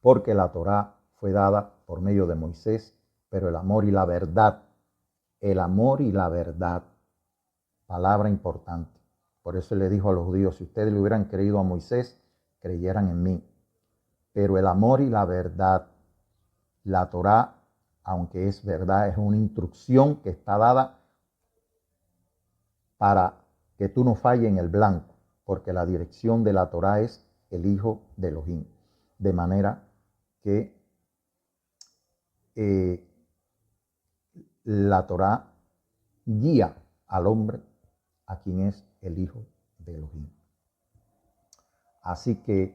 Porque la Torá fue dada por medio de Moisés, pero el amor y la verdad, palabra importante. Por eso le dijo a los judíos, si ustedes le hubieran creído a Moisés, creyeran en mí. Pero el amor y la verdad, la Torá, aunque es verdad, es una instrucción que está dada para que tú no falles en el blanco, porque la dirección de la Torá es el Hijo de Elohim. De manera que la Torá guía al hombre a quien es el Hijo de Elohim. Así que,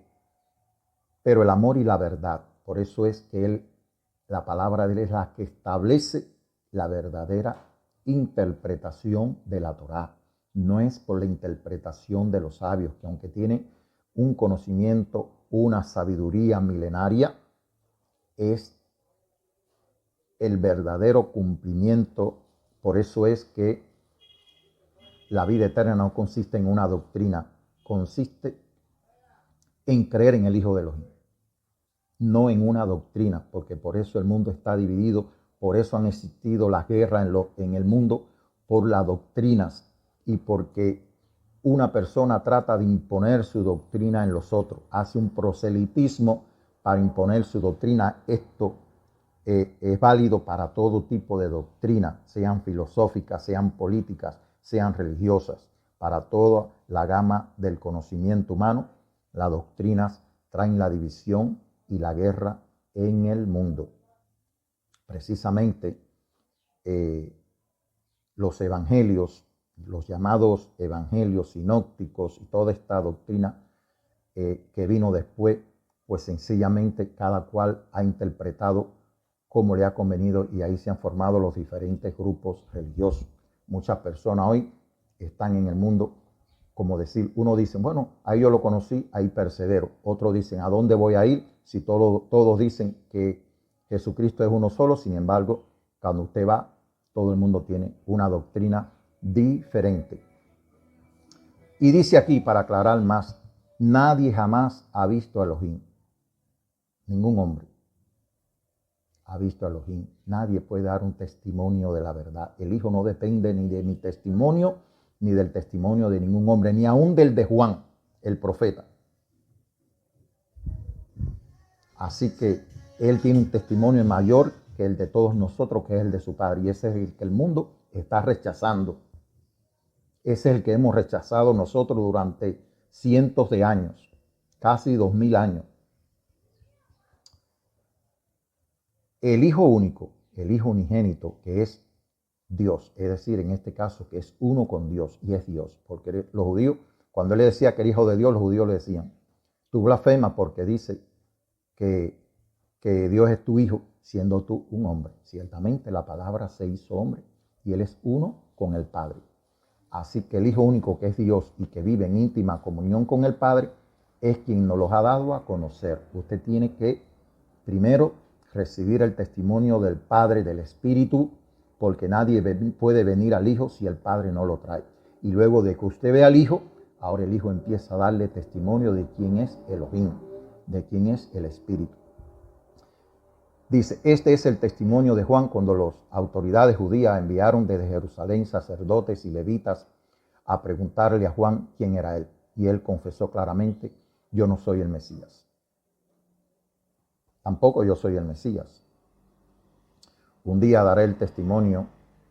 pero el amor y la verdad, por eso es que la palabra de él es la que establece la verdadera interpretación de la Torá. No es por la interpretación de los sabios, que aunque tienen un conocimiento, una sabiduría milenaria, es el verdadero cumplimiento. Por eso es que la vida eterna no consiste en una doctrina, consiste en creer en el Hijo de Elohim, no en una doctrina, porque por eso el mundo está dividido, por eso han existido las guerras en el mundo, por las doctrinas y porque una persona trata de imponer su doctrina en los otros, hace un proselitismo para imponer su doctrina. Esto es válido para todo tipo de doctrina, sean filosóficas, sean políticas, sean religiosas, para toda la gama del conocimiento humano. Las doctrinas traen la división y la guerra en el mundo. Precisamente los evangelios, los llamados evangelios sinópticos y toda esta doctrina que vino después, pues sencillamente cada cual ha interpretado como le ha convenido y ahí se han formado los diferentes grupos religiosos. Muchas personas hoy están en el mundo, como decir, uno dice, bueno, ahí yo lo conocí, ahí persevero. Otros dicen, ¿a dónde voy a ir? Si todos dicen que Jesucristo es uno solo, sin embargo, cuando usted va, todo el mundo tiene una doctrina diferente. Y dice aquí, para aclarar más, nadie jamás ha visto a Elohim. Ningún hombre ha visto a Elohim. Nadie puede dar un testimonio de la verdad. El Hijo no depende ni de mi testimonio, ni del testimonio de ningún hombre, ni aún del de Juan, el profeta. Así que él tiene un testimonio mayor que el de todos nosotros, que es el de su Padre. Y ese es el que el mundo está rechazando. Ese es el que hemos rechazado nosotros durante cientos de años, casi 2000 años. El Hijo único, el Hijo unigénito, que es Dios, es decir, en este caso, que es uno con Dios y es Dios. Porque los judíos, cuando él le decía que era hijo de Dios, los judíos le decían, tú blasfemas porque dice que Dios es tu hijo, siendo tú un hombre. Ciertamente la palabra se hizo hombre y él es uno con el Padre. Así que el Hijo único, que es Dios y que vive en íntima comunión con el Padre, es quien nos los ha dado a conocer. Usted tiene que primero recibir el testimonio del Padre, del Espíritu, porque nadie puede venir al Hijo si el Padre no lo trae. Y luego de que usted ve al Hijo, ahora el Hijo empieza a darle testimonio de quién es Elohim, de quién es el Espíritu. Dice, este es el testimonio de Juan cuando las autoridades judías enviaron desde Jerusalén sacerdotes y levitas a preguntarle a Juan quién era él. Y él confesó claramente, yo no soy el Mesías. Tampoco yo soy el Mesías. Un día daré el testimonio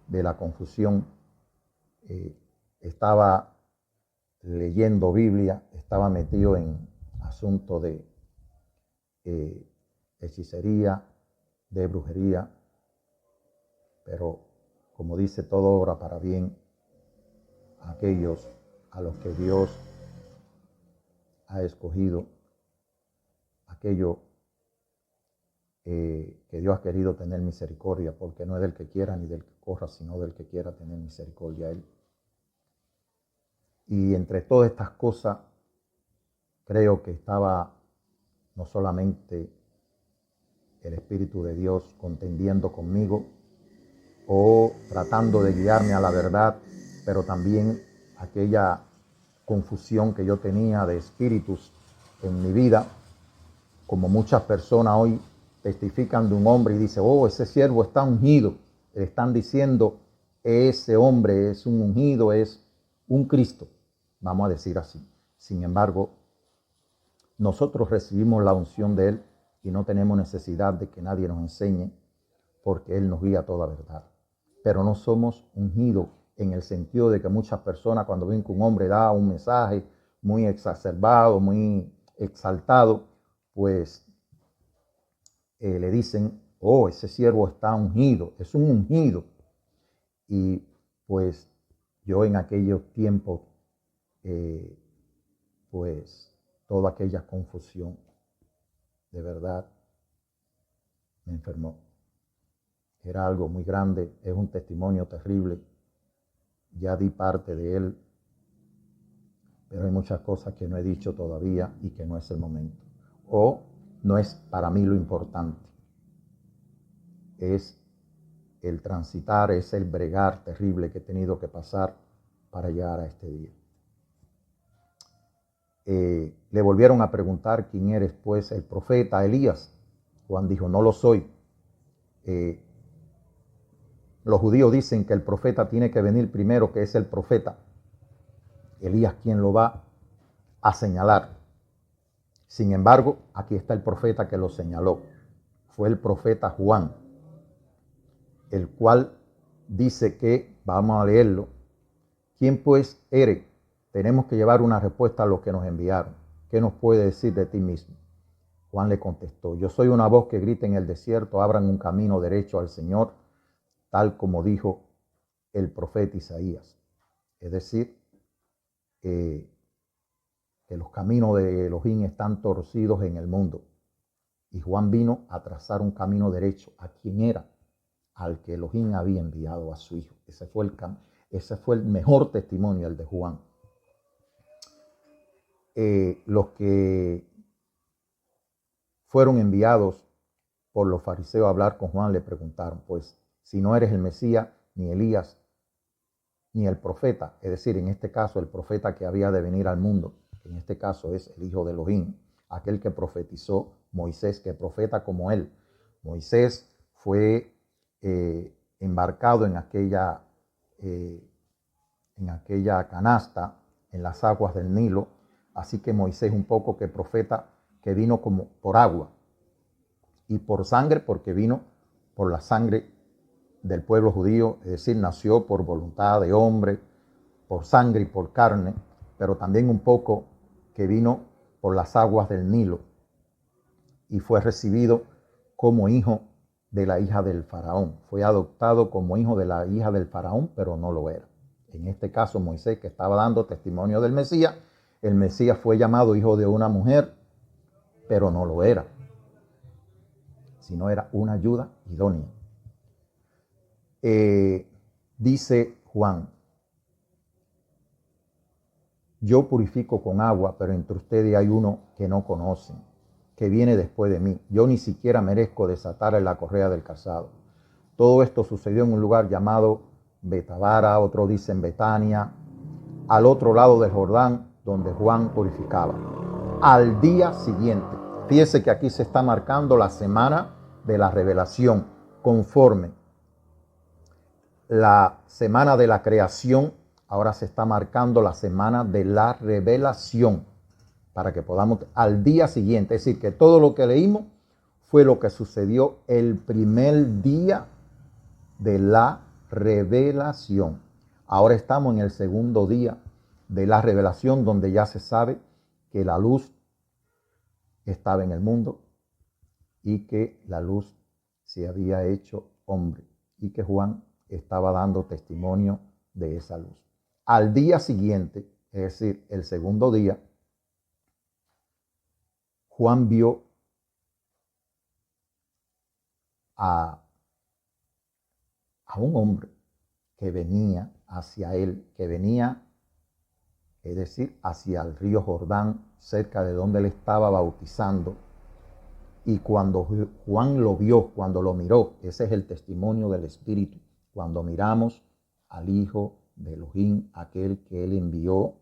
de la confusión. Estaba leyendo Biblia, estaba metido en asunto de hechicería, de brujería, pero como dice, todo obra para bien a aquellos a los que Dios ha escogido, aquello que Dios ha querido tener misericordia, porque no es del que quiera ni del que corra, sino del que quiera tener misericordia a él. Y entre todas estas cosas, creo que estaba no solamente el Espíritu de Dios contendiendo conmigo o tratando de guiarme a la verdad, pero también aquella confusión que yo tenía de espíritus en mi vida, como muchas personas hoy testifican de un hombre y dicen, oh, ese siervo está ungido. Le están diciendo, ese hombre es un ungido, es un Cristo, vamos a decir así. Sin embargo, nosotros recibimos la unción de Él y no tenemos necesidad de que nadie nos enseñe, porque Él nos guía a toda verdad. Pero no somos ungidos en el sentido de que muchas personas cuando ven que un hombre da un mensaje muy exacerbado, muy exaltado, pues le dicen, oh, ese siervo está ungido, es un ungido. Y pues yo en aquellos tiempos, pues toda aquella confusión, de verdad, me enfermó. Era algo muy grande, es un testimonio terrible. Ya di parte de él, pero hay muchas cosas que no he dicho todavía y que no es el momento. O no es para mí lo importante. Es el transitar, es el bregar terrible que he tenido que pasar para llegar a este día. Le volvieron a preguntar quién eres, pues, el profeta Elías. Juan dijo, no lo soy. Los judíos dicen que el profeta tiene que venir primero, que es el profeta. Elías quien lo va a señalar. Sin embargo, aquí está el profeta que lo señaló. Fue el profeta Juan, el cual dice que, vamos a leerlo, ¿quién pues eres? Tenemos que llevar una respuesta a los que nos enviaron. ¿Qué nos puede decir de ti mismo? Juan le contestó, yo soy una voz que grita en el desierto, abran un camino derecho al Señor, tal como dijo el profeta Isaías. Es decir, que los caminos de Elohim están torcidos en el mundo. Y Juan vino a trazar un camino derecho. ¿A quién era? Al que Elohim había enviado a su hijo. Ese fue el mejor testimonio, el de Juan. Los que fueron enviados por los fariseos a hablar con Juan le preguntaron, pues, si no eres el Mesías, ni Elías, ni el profeta, es decir, en este caso el profeta que había de venir al mundo, que en este caso es el hijo de Elohim, aquel que profetizó Moisés, que profeta como él. Moisés fue embarcado en aquella canasta, en las aguas del Nilo, así que Moisés un poco que profeta que vino como por agua y por sangre, porque vino por la sangre del pueblo judío, es decir, nació por voluntad de hombre, por sangre y por carne, pero también un poco que vino por las aguas del Nilo y fue recibido como hijo de la hija del faraón. Fue adoptado como hijo de la hija del faraón, pero no lo era. En este caso, Moisés, que estaba dando testimonio del Mesías, el Mesías fue llamado hijo de una mujer, pero no lo era, sino era una ayuda idónea. Dice Juan, yo purifico con agua, pero entre ustedes hay uno que no conocen, que viene después de mí. Yo ni siquiera merezco desatarle la correa del calzado. Todo esto sucedió en un lugar llamado Betabara, otros dicen Betania, al otro lado del Jordán, donde Juan purificaba. Al día siguiente, fíjese que aquí se está marcando la semana de la revelación, conforme la semana de la creación, ahora se está marcando la semana de la revelación, para que podamos, al día siguiente, es decir, que todo lo que leímos fue lo que sucedió el primer día de la revelación. Ahora estamos en el segundo día de la revelación, donde ya se sabe que la luz estaba en el mundo y que la luz se había hecho hombre y que Juan estaba dando testimonio de esa luz. Al día siguiente, es decir, el segundo día, Juan vio a un hombre que venía hacia él, que venía, es decir, hacia el río Jordán, cerca de donde él estaba bautizando, Y cuando Juan lo vio, cuando lo miró, ese es el testimonio del Espíritu. Cuando miramos al Hijo de Elohim, aquel que él envió,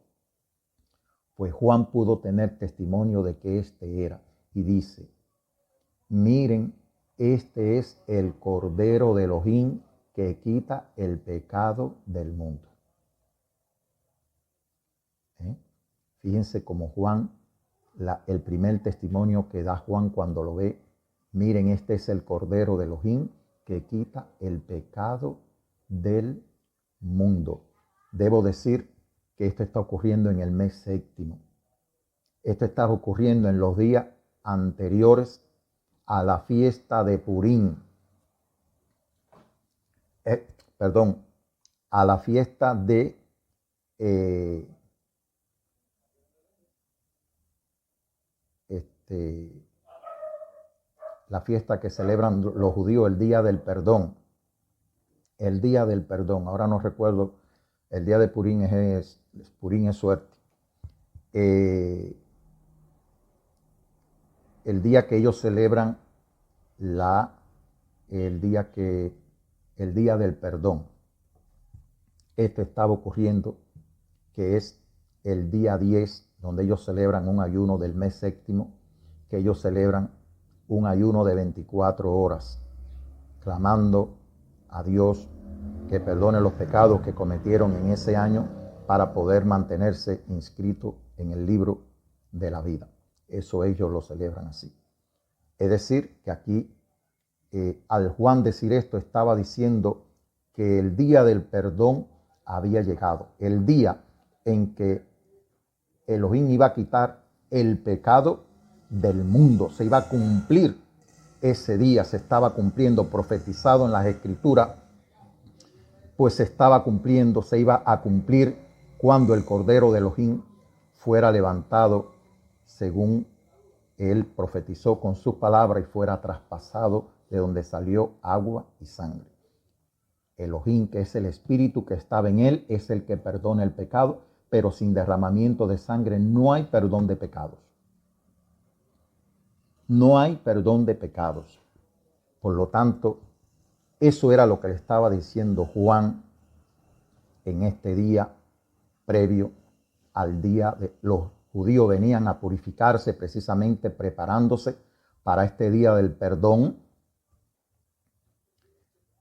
pues Juan pudo tener testimonio de que este era. Y dice, miren, este es el Cordero de Elohim que quita el pecado del mundo. Fíjense cómo Juan, el primer testimonio que da Juan cuando lo ve, miren, este es el Cordero de Elohim que quita el pecado del mundo. Debo decir que esto está ocurriendo en el mes séptimo. Esto está ocurriendo en los días anteriores a la fiesta de Purim. A la fiesta de la fiesta que celebran los judíos, el día del perdón. El día del perdón. Ahora no recuerdo, el día de Purim Purim es suerte. El día que ellos celebran el día del perdón. Esto estaba ocurriendo, que es el día 10, donde ellos celebran un ayuno del mes séptimo, que ellos celebran un ayuno de 24 horas, clamando a Dios que perdone los pecados que cometieron en ese año para poder mantenerse inscrito en el libro de la vida. Eso ellos lo celebran así. Es decir, que aquí, al Juan decir esto, estaba diciendo que el día del perdón había llegado. El día en que Elohim iba a quitar el pecado del mundo. Se iba a cumplir ese día, se estaba cumpliendo, profetizado en las Escrituras, pues se estaba cumpliendo, se iba a cumplir cuando el Cordero de Elohim fuera levantado, según él profetizó con sus palabras, y fuera traspasado de donde salió agua y sangre. Elohim, que es el Espíritu que estaba en él, es el que perdona el pecado, pero sin derramamiento de sangre no hay perdón de pecados. No hay perdón de pecados. Por lo tanto, eso era lo que le estaba diciendo Juan en este día previo al día de los judíos. Venían a purificarse, precisamente preparándose para este día del perdón.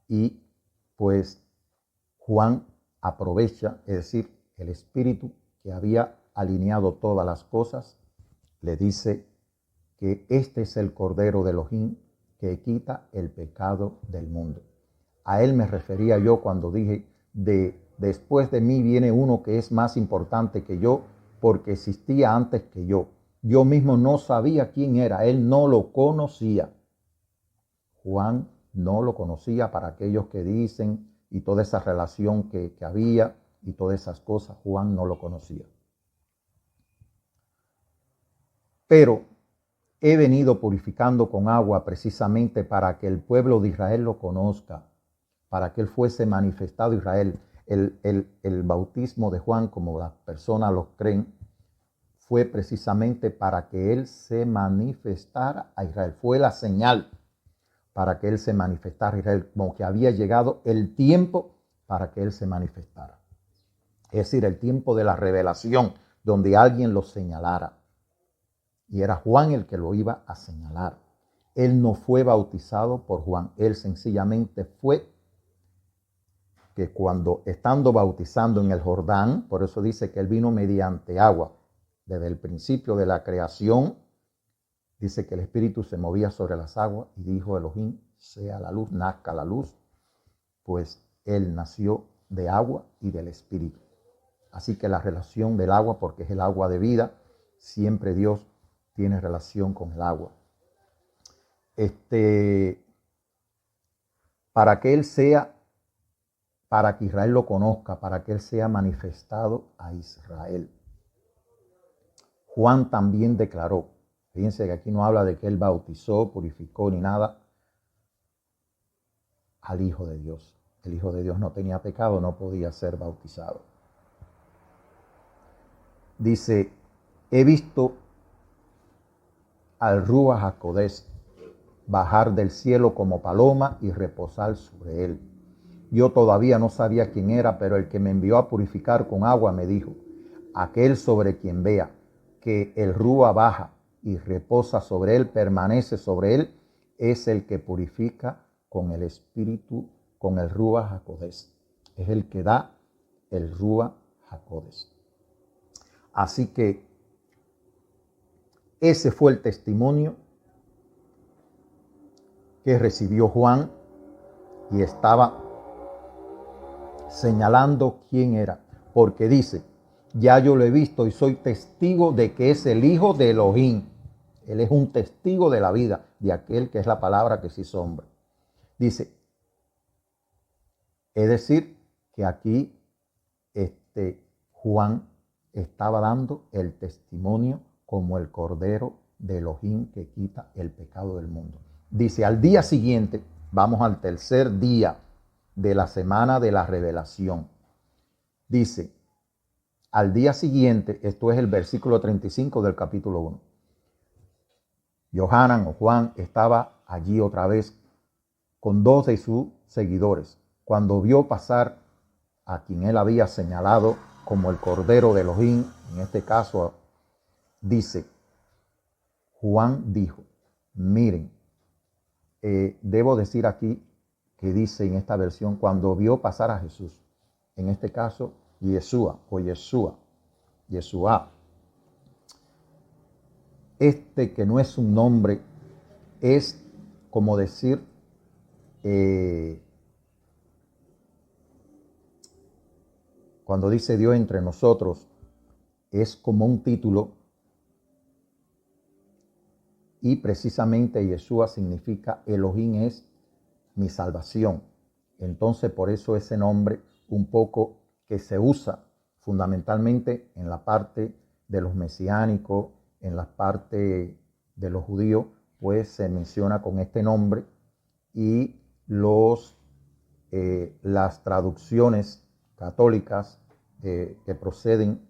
Y pues Juan aprovecha, es decir, el Espíritu que había alineado todas las cosas, le dice que este es el Cordero de Elohim que quita el pecado del mundo. A él me refería yo cuando dije, después de mí viene uno que es más importante que yo, porque existía antes que yo. Yo mismo no sabía quién era, él no lo conocía. Juan no lo conocía, para aquellos que dicen, y toda esa relación que había y todas esas cosas, Juan no lo conocía. Pero he venido purificando con agua precisamente para que el pueblo de Israel lo conozca, para que él fuese manifestado a Israel. El bautismo de Juan, como las personas lo creen, fue precisamente para que él se manifestara a Israel. Fue la señal para que él se manifestara a Israel, como que había llegado el tiempo para que él se manifestara. Es decir, el tiempo de la revelación, donde alguien lo señalara. Y era Juan el que lo iba a señalar. Él no fue bautizado por Juan, él sencillamente fue que cuando estando bautizando en el Jordán, por eso dice que él vino mediante agua, desde el principio de la creación, dice que el Espíritu se movía sobre las aguas y dijo Elohim, sea la luz, nazca la luz, pues él nació de agua y del Espíritu. Así que la relación del agua, porque es el agua de vida, siempre Dios tiene relación con el agua. Para que él sea, para que Israel lo conozca, para que él sea manifestado a Israel. Juan también declaró, fíjense que aquí no habla de que él bautizó, purificó ni nada, al Hijo de Dios. El Hijo de Dios no tenía pecado, no podía ser bautizado. Dice, he visto al Ruach HaKodesh, bajar del cielo como paloma y reposar sobre él. Yo todavía no sabía quién era, pero el que me envió a purificar con agua me dijo, aquel sobre quien vea que el Rúa baja y reposa sobre él, permanece sobre él, es el que purifica con el Espíritu, con el Rúa HaKodesh. Es el que da el Rúa HaKodesh. Así que ese fue el testimonio que recibió Juan y estaba señalando quién era, porque dice, ya yo lo he visto y soy testigo de que es el Hijo de Elohim. Él es un testigo de la vida, de aquel que es la palabra que se hizo hombre. Dice, es decir, que aquí Juan estaba dando el testimonio como el Cordero de Elohim que quita el pecado del mundo. Dice, al día siguiente, vamos al tercer día de la semana de la revelación. Dice, al día siguiente, esto es el versículo 35 del capítulo 1. Yohanan o Juan estaba allí otra vez con 2 de sus seguidores. Cuando vio pasar a quien él había señalado como el Cordero de Elohim, en este caso, dice, Juan dijo, miren, debo decir aquí que dice en esta versión, cuando vio pasar a Jesús, en este caso, Yeshua o Yeshua, que no es un nombre, es como decir, cuando dice Dios entre nosotros, es como un título, y precisamente Yeshua significa Elohim es mi salvación. Entonces por eso ese nombre un poco que se usa fundamentalmente en la parte de los mesiánicos, en la parte de los judíos, pues se menciona con este nombre, y las traducciones católicas que proceden,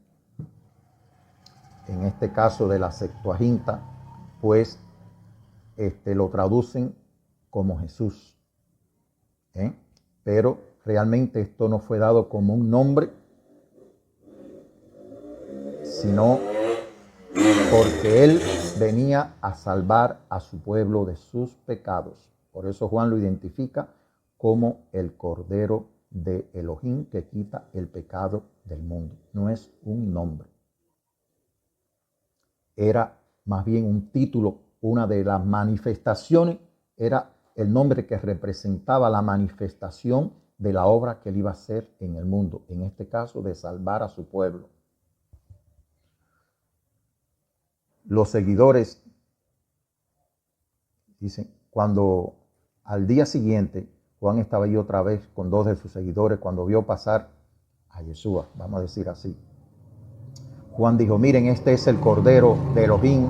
en este caso de la Septuaginta, pues lo traducen como Jesús. Pero realmente esto no fue dado como un nombre, sino porque él venía a salvar a su pueblo de sus pecados. Por eso Juan lo identifica como el Cordero de Elohim que quita el pecado del mundo. No es un nombre. Era más bien un título, una de las manifestaciones, era el nombre que representaba la manifestación de la obra que él iba a hacer en el mundo, en este caso de salvar a su pueblo. Los seguidores, dicen, cuando al día siguiente, Juan estaba allí otra vez con 2 de sus seguidores, cuando vio pasar a Yeshua, vamos a decir así. Juan dijo, miren, este es el Cordero de Elohim,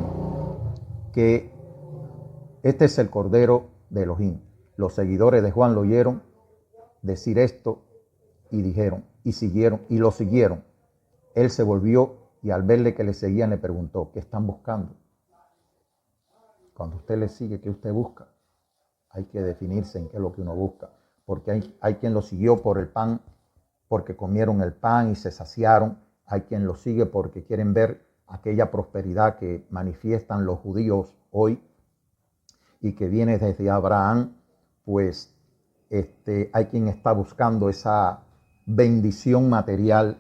este es el Cordero de Elohim. Los seguidores de Juan lo oyeron decir esto y dijeron, y siguieron, y lo siguieron. Él se volvió y al verle que le seguían le preguntó, ¿qué están buscando? Cuando usted le sigue, ¿qué usted busca? Hay que definirse en qué es lo que uno busca, porque hay quien lo siguió por el pan, porque comieron el pan y se saciaron. Hay quien lo sigue porque quieren ver aquella prosperidad que manifiestan los judíos hoy y que viene desde Abraham. Pues hay quien está buscando esa bendición material,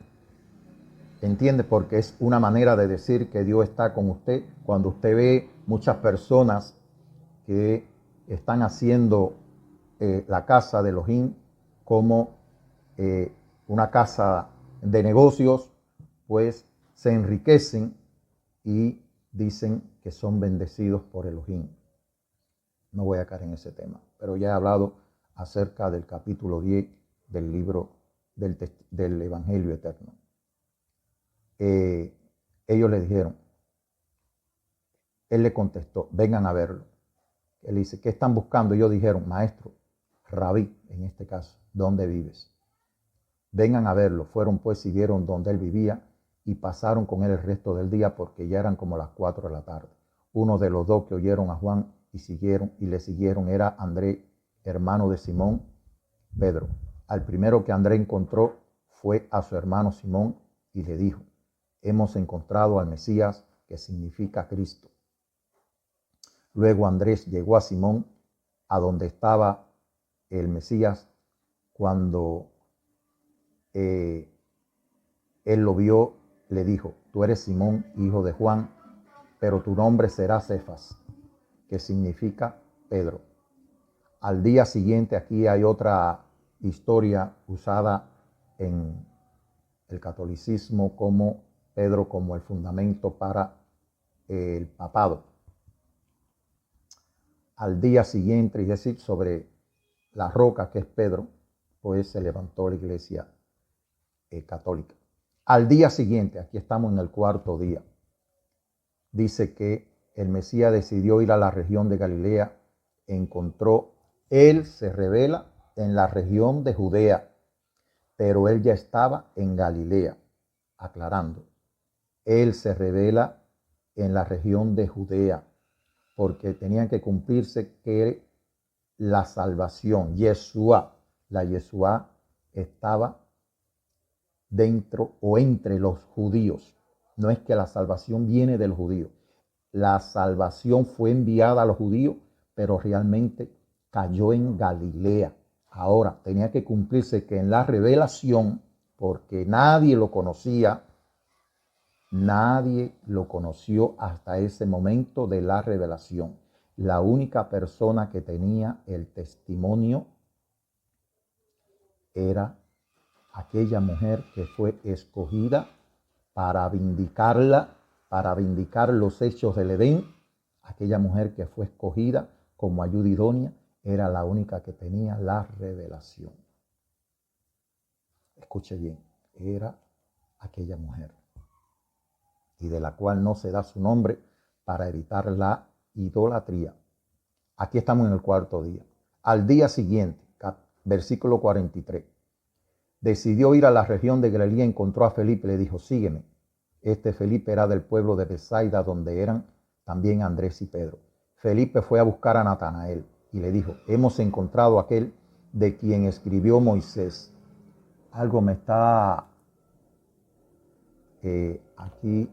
¿entiende? Porque es una manera de decir que Dios está con usted. Cuando usted ve muchas personas que están haciendo la casa de Elohim como una casa de negocios, pues se enriquecen y dicen que son bendecidos por Elohim. No voy a caer en ese tema, pero ya he hablado acerca del capítulo 10 del libro del Evangelio Eterno. Ellos le dijeron, él le contestó, vengan a verlo. Él dice, ¿qué están buscando? Ellos dijeron, maestro, rabí, en este caso, ¿dónde vives? Vengan a verlo. Fueron pues y vieron donde él vivía y pasaron con él el resto del día porque ya eran como las 4 de la tarde. Uno de los 2 que oyeron a Juan y le siguieron era Andrés, hermano de Simón, Pedro. Al primero que Andrés encontró fue a su hermano Simón y le dijo: hemos encontrado al Mesías, que significa Cristo. Luego Andrés llegó a Simón, a donde estaba el Mesías. Cuando él lo vio, le dijo: tú eres Simón, hijo de Juan, pero tu nombre será Cefas, que significa Pedro. Al día siguiente, aquí hay otra historia usada en el catolicismo como Pedro como el fundamento para el papado. Al día siguiente, es decir, sobre la roca que es Pedro, pues se levantó la iglesia católica. Al día siguiente, aquí estamos en el cuarto día, dice que el Mesías decidió ir a la región de Galilea, él se revela en la región de Judea, pero él ya estaba en Galilea, aclarando. Él se revela en la región de Judea, porque tenían que cumplirse que la salvación, la Yeshua estaba dentro o entre los judíos. No es que la salvación viene de los judíos. La salvación fue enviada a los judíos, pero realmente cayó en Galilea. Ahora, tenía que cumplirse que en la revelación, porque nadie lo conocía, nadie lo conoció hasta ese momento de la revelación. La única persona que tenía el testimonio era aquella mujer que fue escogida para vindicar los hechos del Edén. Aquella mujer que fue escogida como ayuda idónea era la única que tenía la revelación. Escuche bien, era aquella mujer, y de la cual no se da su nombre para evitar la idolatría. Aquí estamos en el cuarto día. Al día siguiente, versículo 43, decidió ir a la región de Galilea, encontró a Felipe y le dijo: sígueme. Este Felipe era del pueblo de Betsaida, donde eran también Andrés y Pedro. Felipe fue a buscar a Natanael y le dijo: hemos encontrado a aquel de quien escribió Moisés. Algo me está aquí.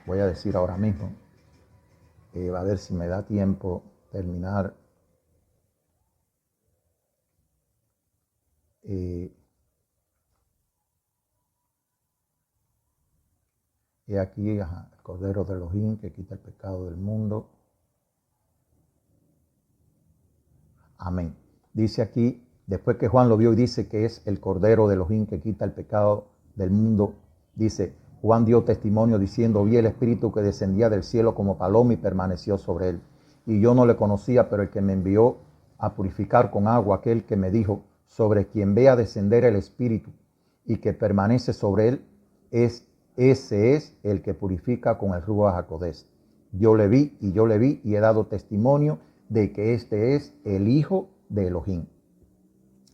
Voy a decir ahora mismo, a ver si me da tiempo terminar. He aquí el Cordero de Elohim que quita el pecado del mundo. Amén. Dice aquí, después que Juan lo vio y dice que es el Cordero de Elohim que quita el pecado del mundo, dice: Juan dio testimonio diciendo: vi el Espíritu que descendía del cielo como paloma y permaneció sobre él. Y yo no le conocía, pero el que me envió a purificar con agua, aquel que me dijo: sobre quien vea descender el Espíritu y que permanece sobre él, ese es el que purifica con el Ruach HaKodesh. Yo le vi y he dado testimonio de que este es el Hijo de Elohim.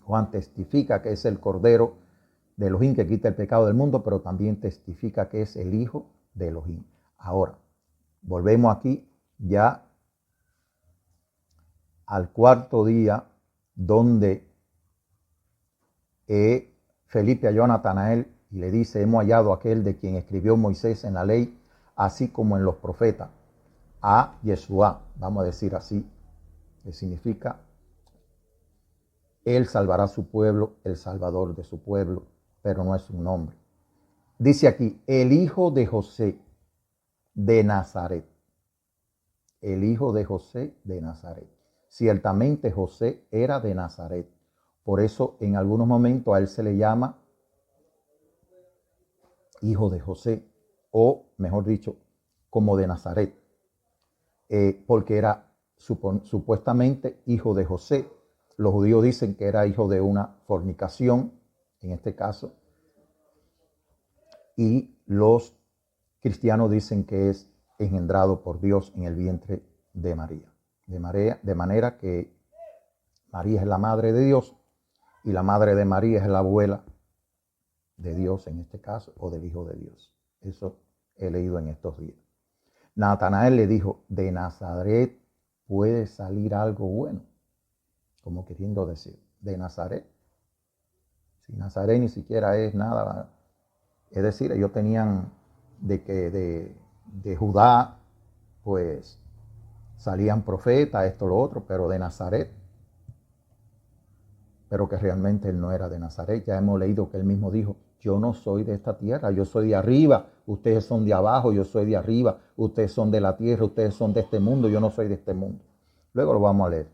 Juan testifica que es el Cordero de Elohim que quita el pecado del mundo, pero también testifica que es el Hijo de Elohim. Ahora, volvemos aquí ya al cuarto día, donde Felipe halló a Natanael y le dice: hemos hallado a aquel de quien escribió Moisés en la ley, así como en los profetas, a Yeshua, vamos a decir así, que significa él salvará a su pueblo, el salvador de su pueblo, pero no es su nombre. Dice aquí: el hijo de José de Nazaret. El hijo de José de Nazaret. Ciertamente José era de Nazaret. Por eso en algunos momentos a él se le llama hijo de José, o mejor dicho, como de Nazaret, porque era supuestamente hijo de José. Los judíos dicen que era hijo de una fornicación, en este caso, y los cristianos dicen que es engendrado por Dios en el vientre de María. De manera que María es la madre de Dios y la madre de María es la abuela de Dios en este caso, o del Hijo de Dios. Eso he leído en estos días. Natanael le dijo, de Nazaret puede salir algo bueno, como queriendo decir, de Nazaret. Si Nazaret ni siquiera es nada, es decir, ellos tenían de Judá, pues salían profetas, esto, lo otro, pero de Nazaret, pero que realmente él no era de Nazaret. Ya hemos leído que él mismo dijo, yo no soy de esta tierra, yo soy de arriba, ustedes son de abajo, yo soy de arriba, ustedes son de la tierra, ustedes son de este mundo, yo no soy de este mundo. Luego lo vamos a leer.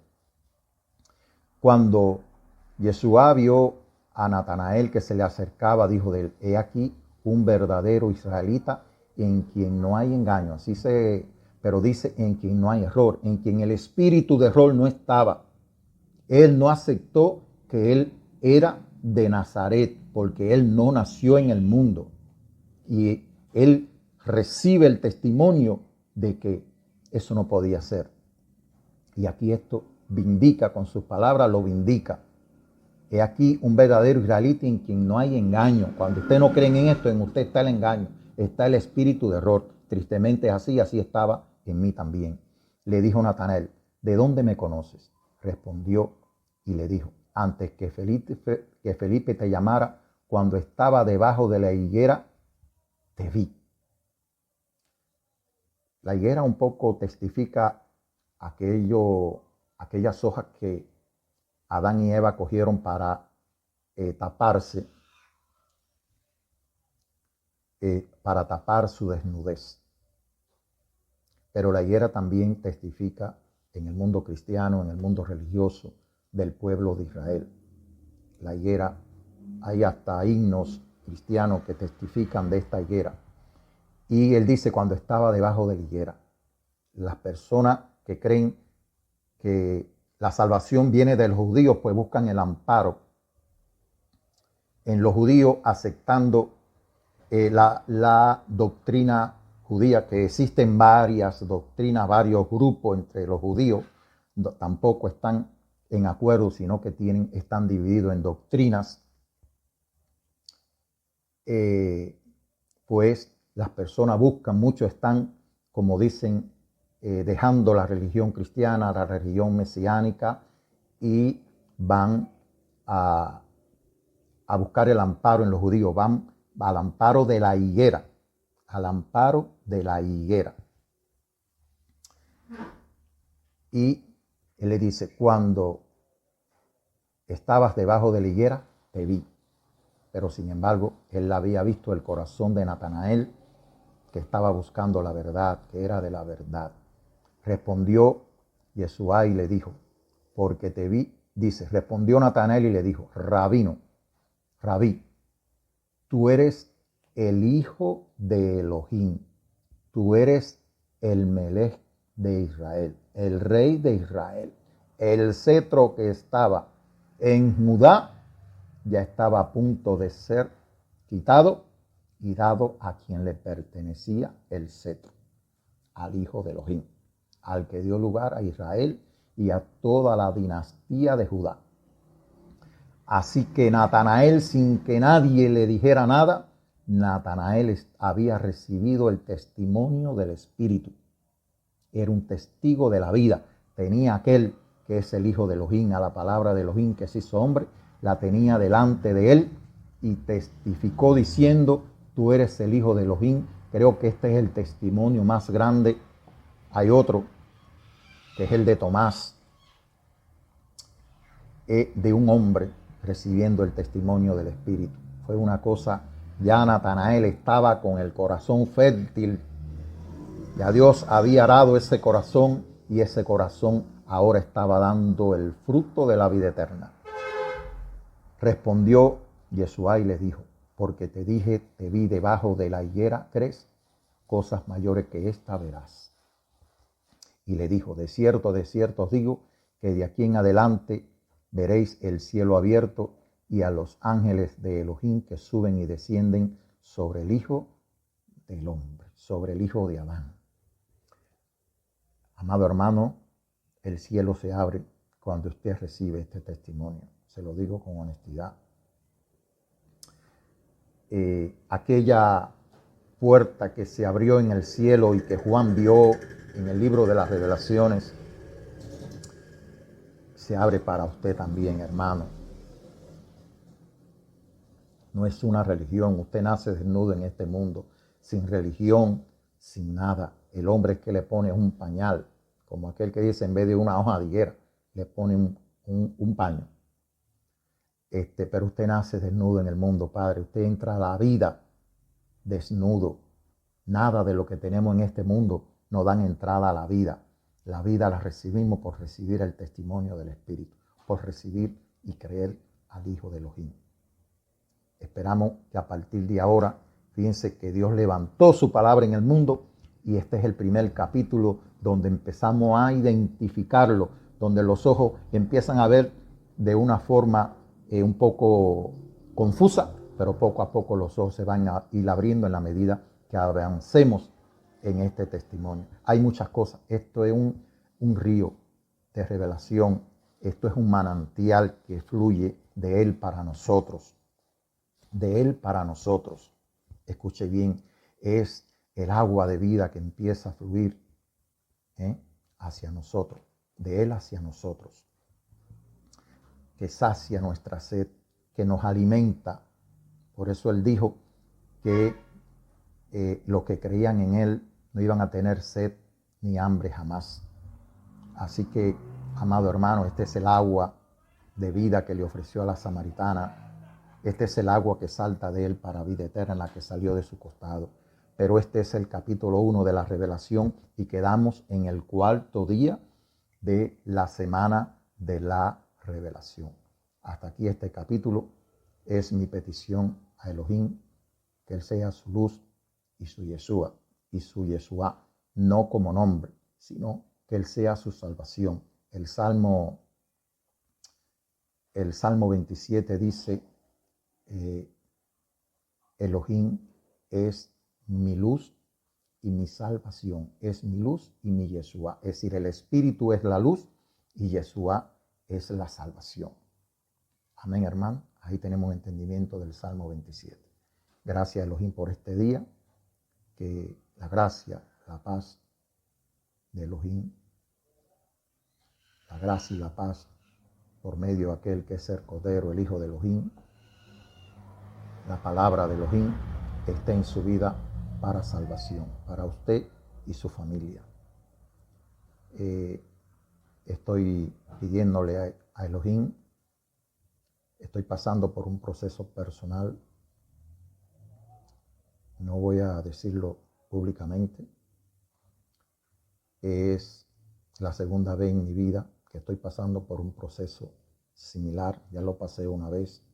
Cuando Yeshua vio a Natanael que se le acercaba, dijo de él, he aquí un verdadero israelita en quien no hay engaño. Pero dice en quien no hay error, en quien el espíritu de error no estaba. Él no aceptó que él era de Nazaret, porque él no nació en el mundo. Y él recibe el testimonio de que eso no podía ser. Y aquí esto vindica, con sus palabras lo vindica. He aquí un verdadero israelita en quien no hay engaño. Cuando usted no creen en esto, en usted está el engaño, está el espíritu de error. Tristemente es así, así estaba en mí también. Le dijo Natanael, ¿de dónde me conoces? Respondió y le dijo, antes que Felipe te llamara, cuando estaba debajo de la higuera, te vi. La higuera un poco testifica aquellas hojas que Adán y Eva cogieron para taparse, para tapar su desnudez. Pero la higuera también testifica en el mundo cristiano, en el mundo religioso del pueblo de Israel. La higuera, hay hasta himnos cristianos que testifican de esta higuera. Y él dice cuando estaba debajo de la higuera. Las personas que creen que la salvación viene de los judíos, pues buscan el amparo en los judíos, aceptando la doctrina judía, que existen varias doctrinas, varios grupos entre los judíos, tampoco están en acuerdo, sino que están divididos en doctrinas. Pues las personas buscan, muchos están, como dicen, dejando la religión cristiana, la religión mesiánica, y van a buscar el amparo en los judíos, van al amparo de la higuera, al amparo de la higuera. Y él le dice, cuando estabas debajo de la higuera, te vi. Pero sin embargo, él había visto el corazón de Natanael, que estaba buscando la verdad, que era de la verdad. Respondió Yeshua y le dijo, porque te vi, dice, respondió Natanael y le dijo, Rabí, tú eres el hijo de Elohim, tú eres el Melech de Israel, el rey de Israel. El cetro que estaba en Judá ya estaba a punto de ser quitado y dado a quien le pertenecía el cetro, al hijo de Elohim, al que dio lugar a Israel y a toda la dinastía de Judá. Así que Natanael, sin que nadie le dijera nada, Natanael había recibido el testimonio del Espíritu. Era un testigo de la vida. Tenía aquel que es el hijo de Elohim, a la palabra de Elohim que se hizo hombre, la tenía delante de él y testificó diciendo, tú eres el hijo de Elohim. Creo que este es el testimonio más grande. Hay otro, que es el de Tomás, de un hombre recibiendo el testimonio del Espíritu. Fue una cosa, ya Natanael estaba con el corazón fértil, ya Dios había arado ese corazón y ese corazón ahora estaba dando el fruto de la vida eterna. Respondió Yeshua y les dijo, porque te dije, te vi debajo de la higuera, ¿crees? Cosas mayores que esta verás. Y le dijo, de cierto os digo, que de aquí en adelante veréis el cielo abierto y a los ángeles de Elohim que suben y descienden sobre el Hijo del Hombre, sobre el Hijo de Adán. Amado hermano, el cielo se abre cuando usted recibe este testimonio. Se lo digo con honestidad. aquella puerta que se abrió en el cielo y que Juan vio en el libro de las Revelaciones, se abre para usted también, hermano. No es una religión. Usted nace desnudo en este mundo, sin religión, sin nada. El hombre es que le pone un pañal, como aquel que dice, en vez de una hoja de higuera, le pone un paño. Pero usted nace desnudo en el mundo, Padre. Usted entra a la vida desnudo. Nada de lo que tenemos en este mundo nos dan entrada a la vida. La vida la recibimos por recibir el testimonio del Espíritu, por recibir y creer al Hijo de Elohim. Esperamos que a partir de ahora, fíjense que Dios levantó su palabra en el mundo y este es el primer capítulo donde empezamos a identificarlo, donde los ojos empiezan a ver de una forma un poco confusa, pero poco a poco los ojos se van a ir abriendo en la medida que avancemos en este testimonio. Hay muchas cosas. Esto es un río de revelación. Esto es un manantial que fluye de Él para nosotros. De Él para nosotros. Escuche bien, es el agua de vida que empieza a fluir hacia nosotros, de Él hacia nosotros, que sacia nuestra sed, que nos alimenta. Por eso Él dijo que los que creían en Él no iban a tener sed ni hambre jamás. Así que, amado hermano, este es el agua de vida que le ofreció a la samaritana. Este es el agua que salta de Él para vida eterna, la que salió de su costado. Pero este es el capítulo 1 de la revelación y quedamos en el 4º día de la semana de la revelación. Hasta aquí este capítulo. Es mi petición a Elohim, que Él sea su luz y su Yeshua, no como nombre, sino que Él sea su salvación. El Salmo 27 dice, Elohim es mi luz y mi salvación, es mi luz y mi Yeshua. Es decir, el Espíritu es la luz y Yeshua es la salvación. Amén, hermano. Ahí tenemos entendimiento del Salmo 27. Gracias, Elohim, por este día. Que la gracia, la paz de Elohim, la gracia y la paz por medio de aquel que es el Cordero, el Hijo de Elohim, la palabra de Elohim, esté en su vida para salvación, para usted y su familia. Estoy pidiéndole a Elohim, estoy pasando por un proceso personal, no voy a decirlo públicamente, es la segunda vez en mi vida que estoy pasando por un proceso similar, ya lo pasé una vez,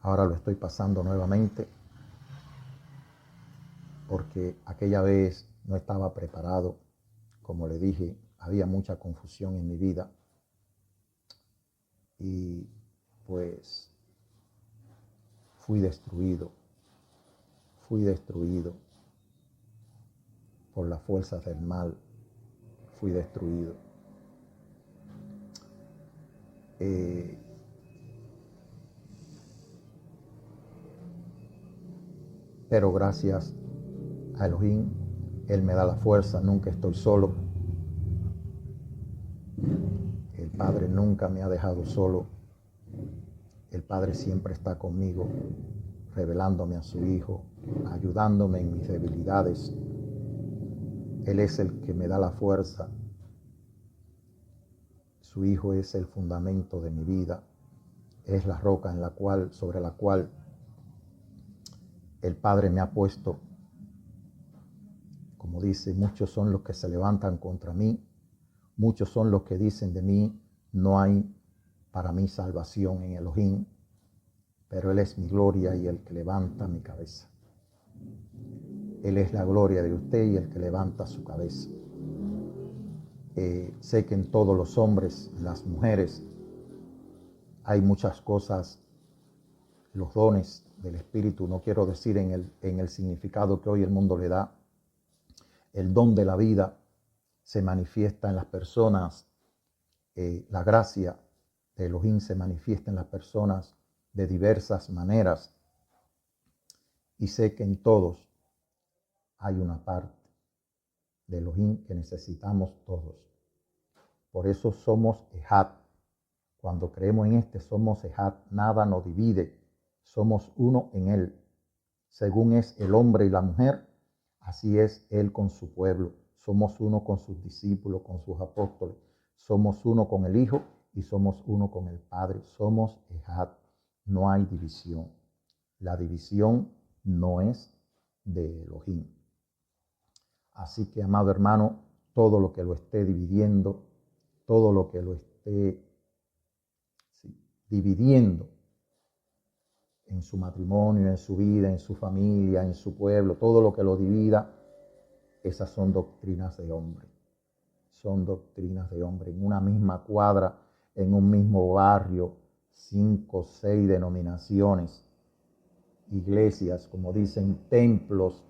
ahora lo estoy pasando nuevamente, porque aquella vez no estaba preparado, como le dije, había mucha confusión en mi vida y pues fui destruido por las fuerzas del mal, fui destruido. Pero gracias a Elohim, Él me da la fuerza, nunca estoy solo. El Padre nunca me ha dejado solo. El Padre siempre está conmigo, revelándome a su Hijo, ayudándome en mis debilidades. Él es el que me da la fuerza. Su Hijo es el fundamento de mi vida. Es la roca sobre la cual el Padre me ha puesto. Como dice, muchos son los que se levantan contra mí. Muchos son los que dicen de mí, no hay para mí salvación en Elohim, pero Él es mi gloria y el que levanta mi cabeza. Él es la gloria de usted y el que levanta su cabeza. Sé que en todos los hombres, las mujeres, hay muchas cosas, los dones del Espíritu, no quiero decir en el significado que hoy el mundo le da. El don de la vida se manifiesta en las personas, la gracia de Elohim se manifiesta en las personas de diversas maneras y sé que en todos hay una parte de Elohim que necesitamos todos. Por eso somos Ejad. Cuando creemos en este, somos Ejad. Nada nos divide. Somos uno en él. Según es el hombre y la mujer, así es él con su pueblo. Somos uno con sus discípulos, con sus apóstoles. Somos uno con el Hijo y somos uno con el Padre. Somos Ejad. No hay división. La división no es de Elohim. Así que, amado hermano, todo lo que lo esté dividiendo, todo lo que lo esté dividiendo en su matrimonio, en su vida, en su familia, en su pueblo, todo lo que lo divida, esas son doctrinas de hombre. Son doctrinas de hombre. En una misma cuadra, en un mismo barrio, 5 o 6 denominaciones, iglesias, como dicen, templos,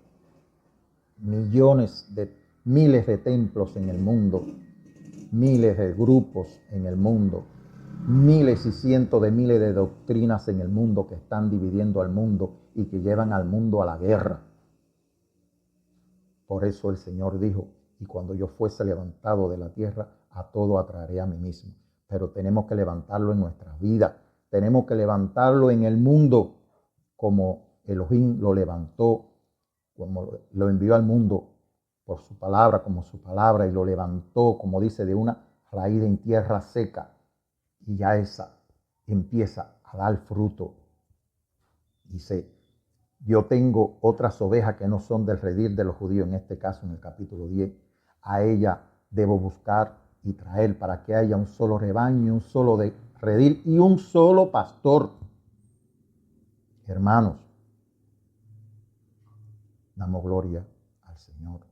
miles de templos en el mundo, miles de grupos en el mundo, miles y cientos de miles de doctrinas en el mundo que están dividiendo al mundo y que llevan al mundo a la guerra. Por eso el Señor dijo, y cuando yo fuese levantado de la tierra, a todo atraeré a mí mismo. Pero tenemos que levantarlo en nuestras vidas, tenemos que levantarlo en el mundo como Elohim lo levantó, como lo envió al mundo por su palabra, como su palabra, y lo levantó, como dice, de una raíz en tierra seca, y ya esa empieza a dar fruto. Dice, yo tengo otras ovejas que no son del redil de los judíos, en este caso en el capítulo 10, a ella debo buscar y traer para que haya un solo rebaño, un solo redil y un solo pastor. Hermanos, damos gloria al Señor.